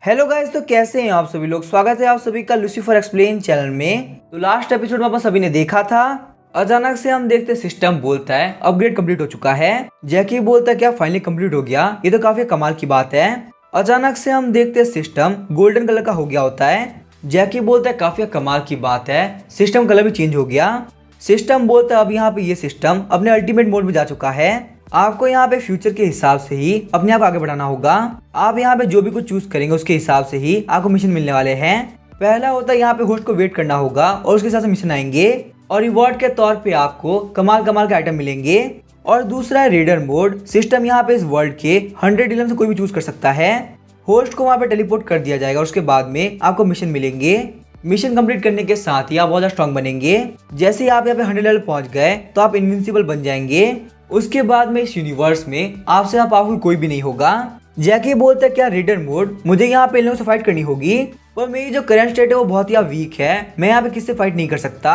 Hello guys, तो कैसे हैं आप सभी लोग। स्वागत है आप सभी का लूसीफर एक्सप्लेन चैनल में। तो लास्ट एपिसोड में अपन सभी ने देखा था, अचानक से हम देखते सिस्टम बोलता है अपग्रेड कंप्लीट हो चुका है। जैकी बोलता है क्या फाइनली कंप्लीट हो गया, ये तो काफी कमाल की बात है। अचानक से हम देखते सिस्टम गोल्डन कलर का हो गया होता है। जैकी बोलता है काफी कमाल की बात है, सिस्टम कलर भी चेंज हो गया। सिस्टम बोलता है अब यहाँ पे ये सिस्टम अपने अल्टीमेट मोड में जा चुका है। आपको यहाँ पे फ्यूचर के हिसाब से ही अपने आप आगे बढ़ाना होगा। आप यहाँ पे जो भी कुछ चूज करेंगे उसके हिसाब से ही आपको मिशन मिलने वाले हैं। पहला होता है यहाँ पे होस्ट को वेट करना होगा और उसके हिसाब से मिशन आएंगे और रिवॉर्ड के तौर पे आपको कमाल कमाल के आइटम मिलेंगे। और दूसरा है रेडर मोड। सिस्टम यहाँ पे इस वर्ल्ड के 100 इलम से कोई भी चूज कर सकता है। होस्ट को वहाँ पे टेलीपोर्ट कर दिया जाएगा और उसके बाद में आपको मिशन मिलेंगे। मिशन कंप्लीट करने के साथ ही आप बहुत ज्यादा स्ट्रॉन्ग बनेंगे। जैसे ही आप यहाँ पे 100 लेवल पहुंच गए तो आप इनविंसिबल बन जाएंगे। उसके बाद में इस यूनिवर्स में आपसे पावरफुल कोई भी नहीं होगा। जैकी बोलता है क्या रेडर मोड, मुझे यहाँ पे इन लोगों से फाइट करनी होगी, पर मेरी जो करंट स्टेट है वो बहुत ही वीक है, मैं यहाँ पे किससे फाइट नहीं कर सकता।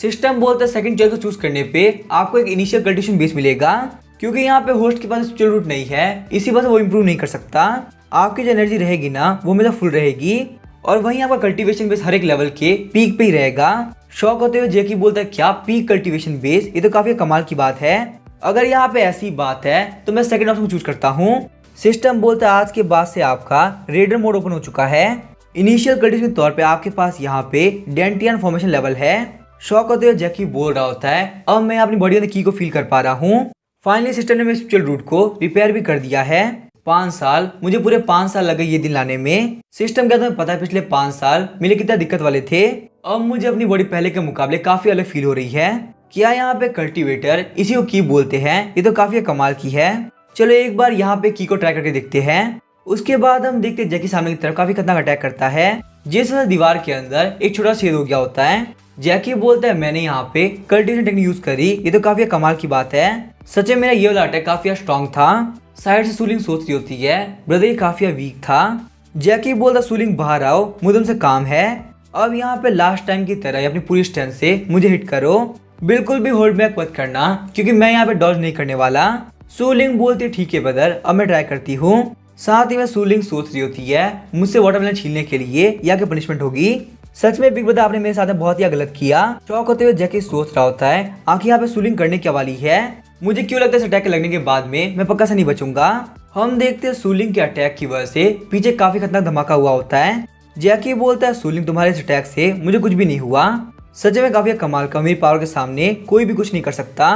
सिस्टम बोलता है सेकंड चॉइस को चूज करने पे आपको एक इनिशियल कल्टीवेशन बेस मिलेगा, क्योंकि यहाँ पे होस्ट के पास स्पिरिचुअल रूट नहीं है, इसी वजह से वो इम्प्रूव नहीं कर सकता। आपकी जो एनर्जी रहेगी ना वो हमेशा फुल रहेगी और वहीं आपका कल्टीवेशन बेस हर एक लेवल के पीक पे ही रहेगा। शौक होते हुए जैकी बोलता है क्या पीक कल्टीवेशन बेस, ये तो काफी कमाल की बात है। अगर यहाँ पे ऐसी बात है तो मैं सेकंड ऑप्शन चूज करता हूँ। सिस्टम बोलता है आज के बाद से आपका रेडर मोड ओपन हो चुका है। इनिशियल कल्टीवेशन के तौर पे आपके पास यहाँ पे डेंटियन फॉर्मेशन लेवल है। शौक होते हुए जैकी बोल रहा होता है अब मैं अपनी बॉडी में की को फील कर पा रहा हूँ। फाइनली सिस्टम ने मेरे स्पिरिचुअल रूट को रिपेयर भी कर दिया है। 5 साल, मुझे पूरे 5 साल लगे ये दिन लाने में। सिस्टम क्या तुम्हें पता है पिछले 5 साल मेरे कितना दिक्कत वाले थे। अब मुझे अपनी बॉडी पहले के मुकाबले काफी अलग फील हो रही है। क्या यहाँ पे कल्टीवेटर इसी को की बोलते हैं, ये तो काफी कमाल की है। चलो एक बार यहाँ पे की को ट्राई करके देखते हैं। उसके बाद हम देखते हैं जैकी सामने की तरफ काफी खतरनाक अटैक करता है, जिस वजह दीवार के अंदर एक छोटा छेद हो गया होता है। जैकी बोलता है मैंने यहाँ पे कल्टीवेशन टेक्निक यूज करी, ये तो काफी कमाल की बात है। सच में मेरा ये वाला अटैक काफी स्ट्रॉन्ग था। साइड से सूलिंग सोच रही होती है ब्रदर ये काफी वीक था। जैकी बोलता सूलिंग बाहर आओ, मुझे तुमसे काम है। अब यहाँ पे लास्ट टाइम की तरह अपनी पूरी स्ट्रेंथ से मुझे हिट करो, बिल्कुल भी होल्ड बैक मत करना, क्योंकि मैं यहाँ पे डॉज नहीं करने वाला। सूलिंग बोलती ठीक है ब्रदर, अब मैं ट्राई करती हूँ। साथ ही में सूलिंग सोच रही होती है मुझसे वाटरमेलन छीनने के लिए या क्या पनिशमेंट होगी। सच में बिग ब्रदर आपने मेरे साथ में बहुत ही गलत किया। शौक होते हुए जैकी सोच रहा होता है आखिर यहाँ पे सूलिंग करने क्या वाली है। मुझे क्यों लगता है इस अटैक के लगने के बाद में मैं पक्का से नहीं बचूंगा। हम देखते हैं सूलिंग के अटैक की वजह से पीछे काफी खतरनाक धमाका हुआ होता है। जैकी बोलता है सूलिंग तुम्हारे इस अटैक से मुझे कुछ भी नहीं हुआ। सच में काफी कमाल का, मेरी पावर के सामने कोई भी कुछ नहीं कर सकता।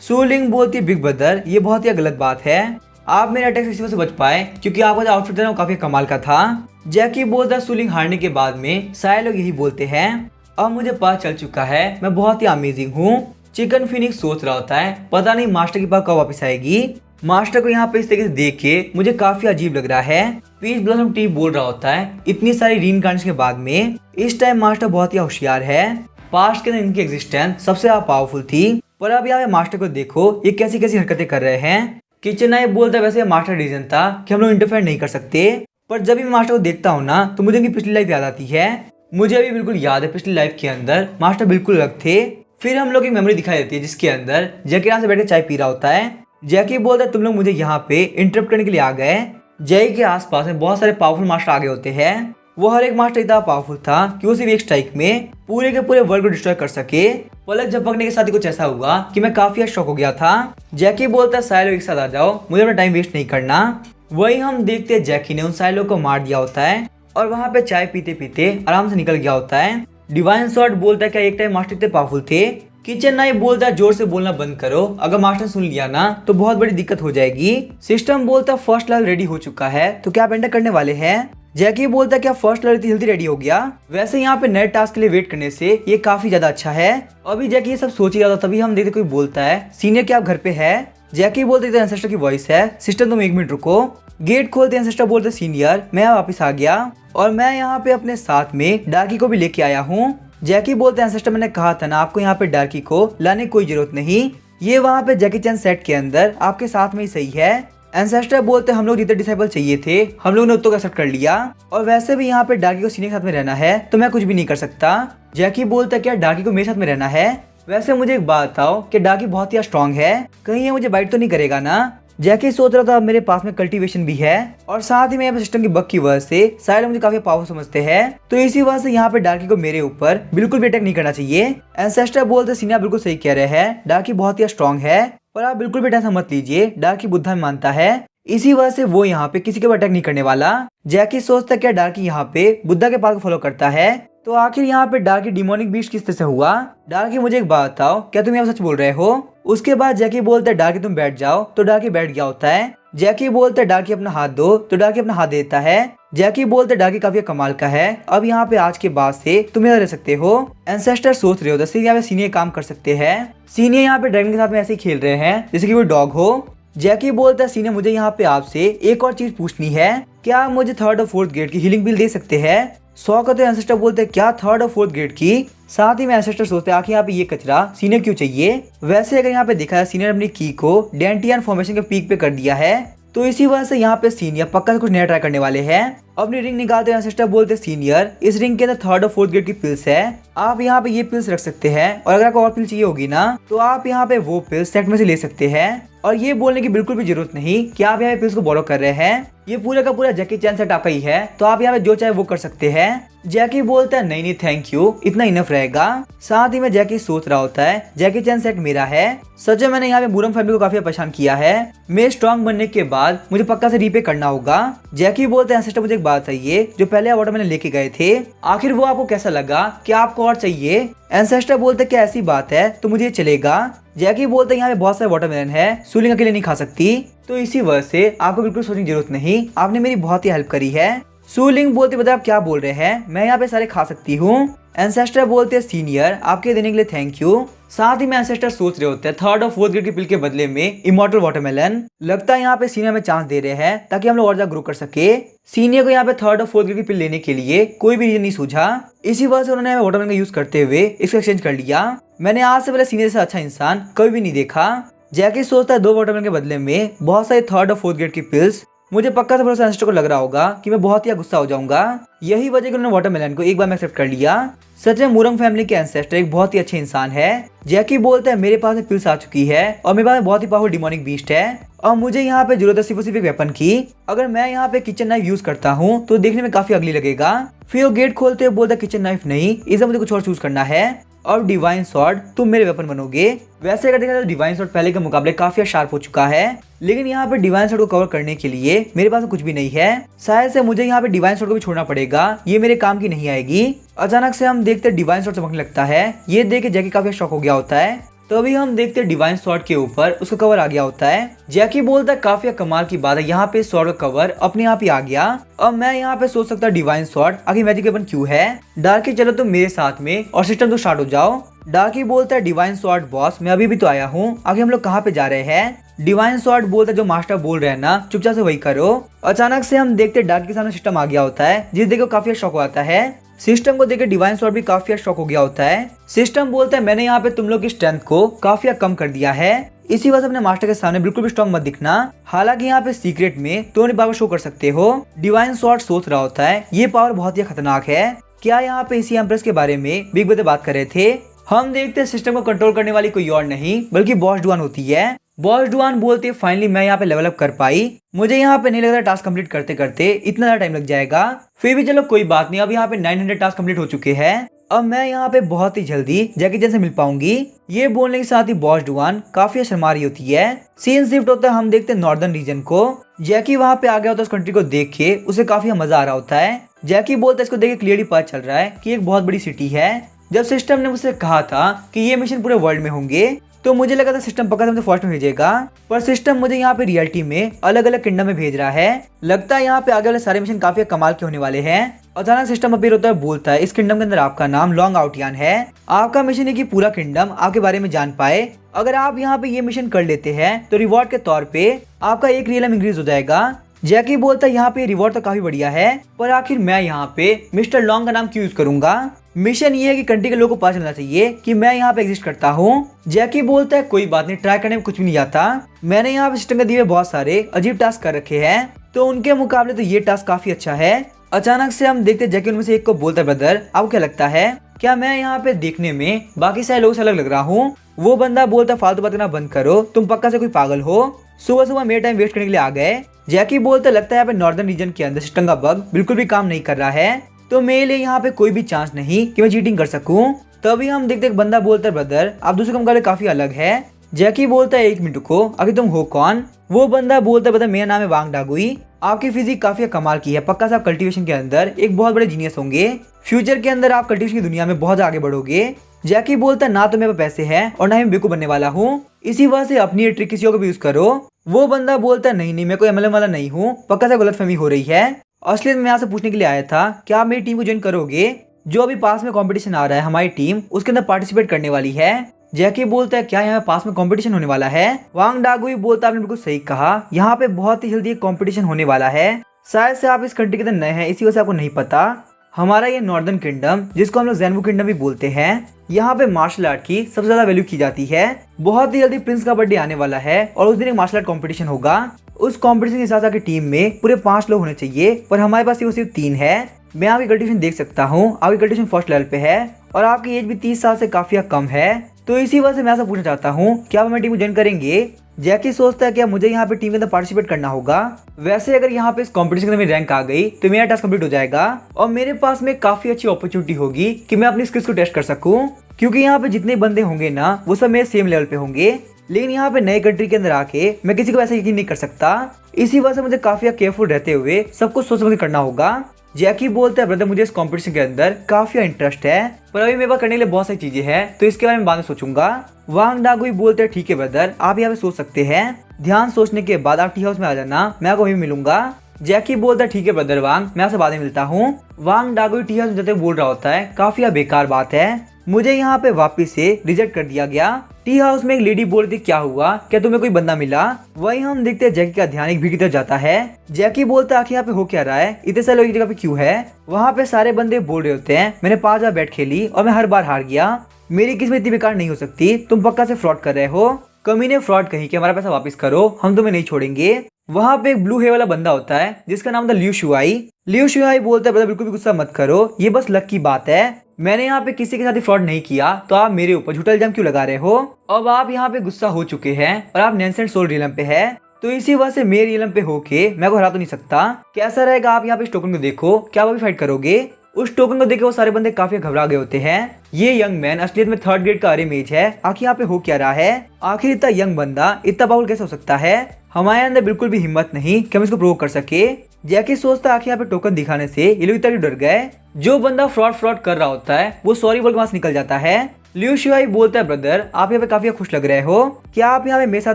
सूलिंग बोलती बिग ब्रदर ये बहुत ही गलत बात है, आप मेरे अटैक से इसी वजह से बच पाए क्योंकि आपका जो आउटफिट था वो काफी कमाल का था। जैकी बोलता सूलिंग हारने के बाद में सारे लोग यही बोलते हैं अब मुझे पता चल चुका है मैं बहुत ही अमेजिंग हूँ। चिकन फिनिक्स सोच रहा होता है पता नहीं मास्टर की पावर कब वापस आएगी। मास्टर को यहाँ पे इस तरीके से देख के मुझे काफी अजीब लग रहा है। पीच ब्लॉसम टी बोल रहा होता है इतनी सारी रीइंकार्नेशन के बाद में इस टाइम मास्टर बहुत ही होशियार है। पास्ट के अंदर इनकी एग्जिस्टेंस सबसे ज्यादा पावरफुल थी, पर अब यहाँ पे मास्टर को देखो ये कैसी कैसी हरकतें कर रहे हैं। किचन नाइफ बोलता है वैसे मास्टर रीजन था कि हम लोग इंटरफेयर नहीं कर सकते, पर जब भी मैं मास्टर को देखता हूँ ना तो मुझे उनकी पिछली लाइफ याद आती है। मुझे अभी बिल्कुल याद है पिछली लाइफ के अंदर मास्टर बिल्कुल अलग थे। फिर हम लोग की मेमोरी दिखाई देती है जिसके अंदर जैकी यहाँ से बैठ के चाय पी रहा होता है। जैकी बोलता है तुम लोग मुझे यहाँ पे इंटरप्ट करने के लिए आ गए। जय के आसपास में बहुत सारे पावरफुल मास्टर आगे होते हैं। वो हर एक मास्टर इतना पावरफुल था कि वो सिर्फ एक स्ट्राइक में पूरे के पूरे वर्ल्ड को डिस्ट्रॉय कर सके। पलक झपकने के साथ ही कुछ ऐसा हुआ कि मैं काफी शॉक हो गया था। जैकी बोलता है सारे लोग एक साथ आ जाओ, मुझे अपना टाइम वेस्ट नहीं करना। वही हम देखते हैं जैकी ने उन सारे लोगों को मार दिया होता है और वहाँ पे चाय पीते पीते आराम से निकल गया होता है। डिवाइन शॉट बोलता है क्या एक टाइम मास्टर इतने पावरफुल थे। किचन नाइफ बोलता है जोर से बोलना बंद करो, अगर मास्टर सुन लिया ना तो बहुत बड़ी दिक्कत हो जाएगी। सिस्टम बोलता है फर्स्ट लेवल रेडी हो चुका है तो क्या आप एंटर करने वाले हैं। जैकी बोलता है क्या फर्स्ट लेवल इतनी जल्दी रेडी हो गया। वैसे यहाँ पे नए टास्क के लिए वेट करने से ये काफी ज्यादा अच्छा है। अभी जैकी ये सब सोच ही रहा था तभी हम देखते कोई बोलता है सीनियर क्या आप घर पे है। जैकी बोलते एंसेस्टर की वॉइस है सिस्टम तुम 1 मिनट रुको। गेट खोलते एंसेस्टर बोलते सीनियर मैं वापस आ गया और मैं यहाँ पे अपने साथ में डार्की को भी लेके आया हूँ। जैकी बोलते एंसेस्टर मैंने कहा था ना आपको यहाँ पे डार्की को लाने की कोई जरूरत नहीं, ये वहाँ पे जैकी चैन सेट के अंदर आपके साथ में ही सही है। एंसेस्टर बोलते हम लोग जितने डिसाइबल चाहिए थे हम लोग ने उतना एक्सेप्ट कर लिया और वैसे भी यहाँ पे डार्की को सीनियर के साथ में रहना है तो मैं कुछ भी नहीं कर सकता। जैकी बोलता क्या डार्की को मेरे साथ में रहना है। वैसे मुझे एक बात बताओ कि डार्की बहुत ही स्ट्रॉन्ग है, कहीं ये मुझे बाइट तो नहीं करेगा ना। जैकी सोच रहा था मेरे पास में कल्टीवेशन भी है और साथ ही में यहाँ पे सिस्टम की बग की वजह से सारे लोग मुझे काफी पावरफुल समझते हैं, तो इसी वजह से यहाँ पे डार्की को मेरे ऊपर बिल्कुल भी अटैक नहीं करना चाहिए। एंसेस्टर बोलते सीनिया बिल्कुल सही कह रहे हैं, डार्की बहुत ही स्ट्रॉन्ग है, पर आप बिल्कुल भी टेंशन मत लीजिए, डार्की बुद्धा में मानता है, इसी वजह से वो यहाँ पे किसी के ऊपर अटैक नहीं करने वाला। जैकी सोचता क्या डार्की यहाँ पे बुद्धा के पाथ को फॉलो करता है, तो आखिर यहाँ पे डार्की डिमोनिक बीस्ट किस तरह से हुआ। डार्की मुझे एक बात बताओ, क्या तुम यहाँ सच बोल रहे हो? उसके बाद जैकी बोलता है डार्की तुम बैठ जाओ, तो डार्की बैठ गया होता है। जैकी बोलता है डार्की अपना हाथ दो, तो डार्की अपना हाथ देता है। जैकी बोलते डार्की काफी कमाल का है, अब यहाँ पे आज के बाद से तुम यहाँ रह सकते हो। एंसेस्टर सोच रहे हो जैसे यहाँ पे सीनियर काम कर सकते हैं, सीनियर यहाँ पे ड्रैगन के साथ में ऐसे ही खेल रहे हैं जैसे कि वो डॉग हो। जैकी बोलता है सीनियर मुझे यहाँ पे आपसे एक और चीज पूछनी है, क्या आप मुझे थर्ड और फोर्थ ग्रेड की हीलिंग बिल दे सकते हैं? सौ कहते हैं एंसेस्टर बोलते हैं क्या थर्ड और फोर्थ ग्रेड की? साथ ही में एंसेस्टर सोचते हैं आखिर यहाँ पे ये कचरा सीनियर क्यों चाहिए? वैसे अगर यहाँ पे देखा है सीनियर अपनी की को डेंटियन फॉर्मेशन के पीक पे कर दिया है, तो इसी वजह से यहाँ पे सीनियर पक्का से कुछ नया ट्राई करने वाले हैं। अपनी रिंग निकालते हैं एंसेस्टर बोलते हैं सीनियर इस रिंग के अंदर थर्ड और फोर्थ ग्रेड की पिल्स है, आप यहाँ पे ये पिल्स रख सकते हैं और अगर आपको और पिल चाहिए होगी ना तो आप यहाँ पे वो पिल्स सेट में से ले सकते हैं। और ये बोलने की बिल्कुल भी जरूरत नहीं कि आप यहाँ पे पिल्स को बोरो कर रहे हैं, ये पूरा का पूरा जैकी चैन सेट आपका ही है, तो आप यहाँ पे जो चाहे वो कर सकते हैं। जैकी बोलता है नहीं थैंक यू, इतना इनफ रहेगा। साथ ही में जैकी सोच रहा होता है जैकी चैन सेट मेरा है, सच में मैंने यहाँ पे मूरम फैमिली को काफी परेशान किया है, मैं स्ट्रॉन्ग बनने के बाद मुझे पक्का से रीपे करना होगा। जैकी बोलते हैं एंसेस्टर मुझे एक बात चाहिए, जो पहले वाटर मैंने लेके गए थे आखिर वो आपको कैसा लगा, क्या आपको और चाहिए? एंसेस्टर बोलते क्या ऐसी बात है तो मुझे चलेगा। जैकी बोलते यहाँ पे बहुत सारे वाटरमेलन है, सूलिंग अकेले नहीं खा सकती, तो इसी वजह से आपको बिल्कुल सोचने की जरूरत नहीं, आपने मेरी बहुत ही हेल्प करी है। सूलिंग बोलते बता आप क्या बोल रहे हैं, मैं यहाँ पे सारे खा सकती हूँ। एंसेस्टर बोलते हैं सीनियर आपके देने के लिए थैंक यू। साथ ही में एंसेस्टर सोच रहे होते हैं थर्ड और फोर्थ ग्रेड की पिल के बदले में इमॉर्टल वाटरमेलन, लगता है यहाँ पे सीनियर में चांस दे रहे हैं ताकि हम लोग और ज्यादा ग्रो कर सके। सीनियर को यहाँ पे थर्ड और फोर्थ ग्रेड की पिल लेने के लिए कोई भी रीजन नहीं सूझा, इसी वजह से उन्होंने वाटरमेलन का यूज करते हुए इसको एक्सचेंज कर लिया। मैंने आज से पहले सीनियर से अच्छा इंसान कभी भी नहीं देखा। जैकी सोचता है 2 वाटरमेलन के बदले में बहुत सारे थर्ड और फोर्थ ग्रेड की पिल्स, मुझे पक्का से भरोसा एंसेस्टर को लग रहा होगा कि मैं बहुत ही गुस्सा हो जाऊंगा, यही वजह कि उन्होंने वाटरमेलन को एक बार में एक्सेप्ट कर लिया। सच में मूरंग फैमिली के एंसेस्टर एक बहुत ही अच्छे इंसान है। जैकी बोलता है मेरे पास में पिल्स आ चुकी है और मेरे पास बहुत ही पावरफुल डिमोनिक बीस्ट है और मुझे यहाँ पे जरूरत है सिर्फ एक वेपन की। अगर मैं यहाँ पे किचन नाइफ यूज करता हूँ तो देखने में काफी अगली लगेगा। फिर वो गेट खोलते हुए बोलता है किचन नाइफ नहीं, इसे मुझे कुछ और चूज करना है और डिवाइन स्वॉर्ड तुम मेरे वेपन बनोगे। वैसे अगर देखा जाए तो डिवाइन स्वॉर्ड पहले के मुकाबले काफी शार्प हो चुका है, लेकिन यहाँ पे डिवाइन स्वॉर्ड को कवर करने के लिए मेरे पास कुछ भी नहीं है, शायद से मुझे यहाँ पे डिवाइन स्वॉर्ड को भी छोड़ना पड़ेगा, ये मेरे काम की नहीं आएगी। अचानक से हम देखते डिवाइन स्वॉर्ड चमकने लगता है, ये देख के जैकी काफी शॉक हो गया होता है। तभी हम देखते डिवाइन स्वॉर्ड के ऊपर उसका कवर आ गया होता है। जैकी बोलता है काफी कमाल की बात है, यहाँ पे स्वॉर्ड का कवर अपने आप ही आ गया। अब मैं यहाँ पे सोच सकता डिवाइन स्वॉर्ड आखिर मैजिक वेपन क्यों है। डार्की चलो तुम मेरे साथ में और सिस्टम तो स्टार्ट हो जाओ। डार्की बोलता है डिवाइन स्वॉर्ड बॉस मैं अभी भी तो आया हूँ, आगे हम लोग कहाँ पे जा रहे हैं? डिवाइन स्वॉर्ड बोलता है जो मास्टर बोल रहे हैं ना चुपचाप से वही करो। अचानक से हम देखते डार्की के सामने सिस्टम आ गया होता है, जिस देखो काफी शौक आता है। सिस्टम को देख डिवाइन स्वॉर्ड भी काफी शॉक हो गया होता है। सिस्टम बोलता है मैंने यहाँ पे तुम लोग की स्ट्रेंथ को काफी कम कर दिया है, इसी वजह से अपने मास्टर के सामने बिल्कुल भी स्ट्रॉन्ग मत दिखना, हालांकि यहाँ पे सीक्रेट में तुम अपनी पावर शो कर सकते हो। डिवाइन स्वॉर्ड सोच रहा होता है ये पावर बहुत ही खतरनाक है, क्या यहाँ पे इसी एम्प्रेस के बारे में बिग ब्रदर बात कर रहे थे? हम देखते हैं सिस्टम को कंट्रोल करने वाली कोई और नहीं बल्कि बॉस डुआन होती है। बॉस डुआन बोलती है फाइनली मैं यहाँ पे लेवल अप कर पाई, मुझे यहाँ पे नहीं लग रहा टास्क कंप्लीट करते करते इतना ज्यादा टाइम लग जाएगा, फिर भी चलो कोई बात नहीं, अब यहाँ पे 900 टास्क कंप्लीट हो चुके हैं, अब मैं यहाँ पे बहुत ही जल्दी जैकी चैन से मिल पाऊंगी। ये बोलने के साथ ही बॉस डुआन काफी शर्मा रही होती है। सीन शिफ्ट होता है, हम देखते हैं नॉर्दर्न रीजन को। जैकी वहाँ पे आ गया होता है, उस कंट्री को देख के उसे काफी मजा आ रहा होता है। जैकी बोलता है इसको देख के क्लियरली पता चल रहा है कि एक बहुत बड़ी सिटी है। जब सिस्टम ने मुझसे कहा था कि ये मिशन पूरे वर्ल्ड में होंगे तो मुझे लगा था सिस्टम पक्का मुझे फर्स्ट में भेजेगा, पर सिस्टम मुझे यहाँ पे रियलिटी में अलग अलग किंगडम में भेज रहा है। लगता है यहाँ पे आगे वाले सारे मिशन काफी कमाल के होने वाले हैं। अचानक सिस्टम अपीयर होता है, बोलता है इस किंगडम के अंदर आपका नाम लॉन्ग आउटियान है, आपका मिशन है कि पूरा किंगडम आपके बारे में जान पाए। अगर आप यहाँ पे ये मिशन कर लेते हैं तो रिवॉर्ड के तौर पे आपका एक रियलम इंक्रीज हो जाएगा। जैकी बोलता है यहाँ पे रिवॉर्ड तो काफी बढ़िया है, पर आखिर मैं यहाँ पे मिस्टर लॉन्ग का नाम क्यों यूज करूंगा? मिशन ये है कि कंट्री के लोगों को पता चलना चाहिए कि मैं यहाँ पे एग्जिस्ट करता हूँ। जैकी बोलता है कोई बात नहीं, ट्राई करने में कुछ भी नहीं आता, मैंने यहाँ पे सिस्टम के दिए बहुत सारे अजीब टास्क कर रखे हैं, तो उनके मुकाबले तो ये टास्क काफी अच्छा है। अचानक से हम देखते जैकी उनमें से एक को बोलता है ब्रदर आपको क्या लगता है, क्या मैं यहाँ पे देखने में बाकी सारे लोगों से अलग लग रहा हूँ? वो बंदा बोलता फालतू बात करना बंद करो, तुम पक्का से कोई पागल हो। सुबह सुबह मेरा टाइम वेस्ट करने के लिए आ गए। जैकी बोलते लगता है यहाँ पे नॉर्दर्न रीजन के अंदर सिस्टम का बग बिल्कुल भी काम नहीं कर रहा है, तो मेरे लिए यहाँ पे कोई भी चांस नहीं कि मैं चीटिंग कर सकूं। तभी हम देखते एक बंदा बोलता है ब्रदर आप दूसरे के मुकाबले काफी अलग है। जैकी बोलता है 1 मिनट को, आखिर तुम हो कौन? वो बंदा बोलता है ब्रदर मेरा नाम है वांग डागुई, आपकी फिजिक काफी कमाल की है, पक्का से आप कल्टीवेशन के अंदर एक बहुत बड़े जीनियस होंगे, फ्यूचर के अंदर आप कल्टीवेशन की दुनिया में बहुत आगे बढ़ोगे। जैकी बोलता है ना तो मेरे पास पैसे हैं और ना ही मैं बेवकूफ बनने वाला हूँ, इसी वजह से अपनी ये ट्रिक किसी को भी यूज करो। वो बंदा बोलता है नहीं मैं कोई MLM वाला नहीं हूँ, पक्का से गलतफहमी हो रही है। असलियत में यहाँ से पूछने के लिए आया था क्या आप मेरी टीम को ज्वाइन करोगे? जो अभी पास में कंपटीशन आ रहा है हमारी टीम उसके अंदर पार्टिसिपेट करने वाली है। जैकी बोलता है क्या यहाँ पास में कंपटीशन होने वाला है? वांग डागुई बोलता है आपने बिल्कुल सही कहा, यहाँ पे बहुत ही जल्दी एक कंपटीशन होने वाला है। शायद से आप इस कंट्री के अंदर नए हैं इसी वजह से आपको नहीं पता। हमारा ये नॉर्दर्न किंगडम जिसको हम लोग ज़ेनवू किंगडम भी बोलते हैं, यहाँ पे मार्शल आर्ट की सबसे ज्यादा वैल्यू की जाती है। बहुत ही जल्दी प्रिंस का बर्थडे आने वाला है और उस दिन एक मार्शल आर्ट कंपटीशन होगा। उस कंपटीशन के हिसाब से टीम में पूरे 5 लोग होने चाहिए, पर हमारे पास सिर्फ 3 है। मैं आपकी कल्टीवेशन देख सकता हूँ, आपकी कल्टीवेशन फर्स्ट लेवल पे है और आपकी एज भी 30 साल से काफी कम है, तो इसी वजह से मैं आपसे पूछना चाहता हूँ क्या आप हमारी टीम को ज्वाइन करेंगे? जैकी सोचता है क्या मुझे यहाँ पे टीम के अंदर पार्टिसिपेट करना होगा। वैसे अगर यहाँ पे इस कंपटीशन के अंदर मेरी रैंक आ गई तो मेरा टास्क कंप्लीट हो जाएगा और मेरे पास में काफी अच्छी अपॉर्चुनिटी होगी कि मैं अपनी स्किल्स को टेस्ट कर सकूं, क्योंकि यहाँ पे जितने बंदे होंगे ना वो सब मेरे सेम लेवल पे होंगे। लेकिन यहाँ पे नए कंट्री के अंदर आके मैं किसी को ऐसा यकीन नहीं कर सकता, इसी वजह से मुझे काफी केयरफुल रहते हुए सब कुछ सोच समझ कर करना होगा। जैकी बोलता है ब्रदर मुझे इस कंपटीशन के अंदर काफी इंटरेस्ट है, पर अभी मेरे पास करने के लिए बहुत सारी चीजें हैं तो इसके बारे में बाद में सोचूंगा। वांग डागुई बोलते हैं ठीक है ब्रदर आप यहाँ पे सोच सकते हैं, ध्यान सोचने के बाद आप टी हाउस में आ जाना, मैं आपको वहीं मिलूंगा। जैकी बोलता है ठीक है ब्रदर वांग मैं आपसे बाद में मिलता हूँ। वांग डागुई टी हाउस में जाते बोल रहा होता है काफी बेकार बात है, मुझे यहाँ पे वापस से रिजेक्ट कर दिया गया। टी हाउस में एक लेडी बोल रही थी क्या हुआ, क्या तुम्हें कोई बंदा मिला? वहीं हम देखते हैं जैकी का ध्यान एक भीड़ की तरफ जाता है। जैकी बोलता है आखिर यहाँ पे हो क्या रहा है, इतने सारे लोग एक जगह पे क्यों है? वहाँ पे सारे बंदे बोल रहे होते हैं मैंने 5 बार बैट खेली और मैं हर बार हार गया, मेरी किस्मत इतनी बेकार नहीं हो सकती, तुम पक्का से फ्रॉड कर रहे हो, कमीने फ्रॉड कहीं कि हमारा पैसा वापस करो, हम तुम्हें नहीं छोड़ेंगे। वहाँ पे एक ब्लू हेयर वाला बंदा होता है जिसका नाम था लियू शुआई। लियू शुआई बोलता है ब्रदर बिल्कुल भी गुस्सा मत करो, ये बस लक की बात है, मैंने यहाँ पे किसी के साथ फ्रॉड नहीं किया, तो आप मेरे ऊपर झूठा इल्जाम क्यों लगा रहे हो? अब आप यहाँ पे गुस्सा हो चुके हैं और आप नैनसेंट सोल रियलम पे है, तो इसी वजह से मेरे रियलम पे होके मैं को हरा तो नहीं सकता। कैसा रहेगा आप यहाँ पे इस टोकन को देखो, क्या आप अभी फाइट करोगे? उस टोकन को देखे वो सारे बंदे काफी घबरा गए होते हैं। ये यंग मैन असलियत में 3rd ग्रेड का अरे मेज है, आखिर यहाँ पे हो क्या रहा है? आखिर इतना यंग बंदा इतना पावरफुल कैसे हो सकता है? हमारे अंदर बिल्कुल भी हिम्मत नहीं कि हम इसको प्रोवोक कर सके। जैकी सोचता आखिर यहाँ पे टोकन दिखाने से ये लोग इतना डर गए। जो बंदा फ्रॉड कर रहा होता है वो सॉरी बोल के वहां से निकल जाता है। लियू शुआई बोलता है ब्रदर आप यहाँ पे काफी खुश लग रहे हो, क्या आप यहाँ पे मेरे साथ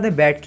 में बैठ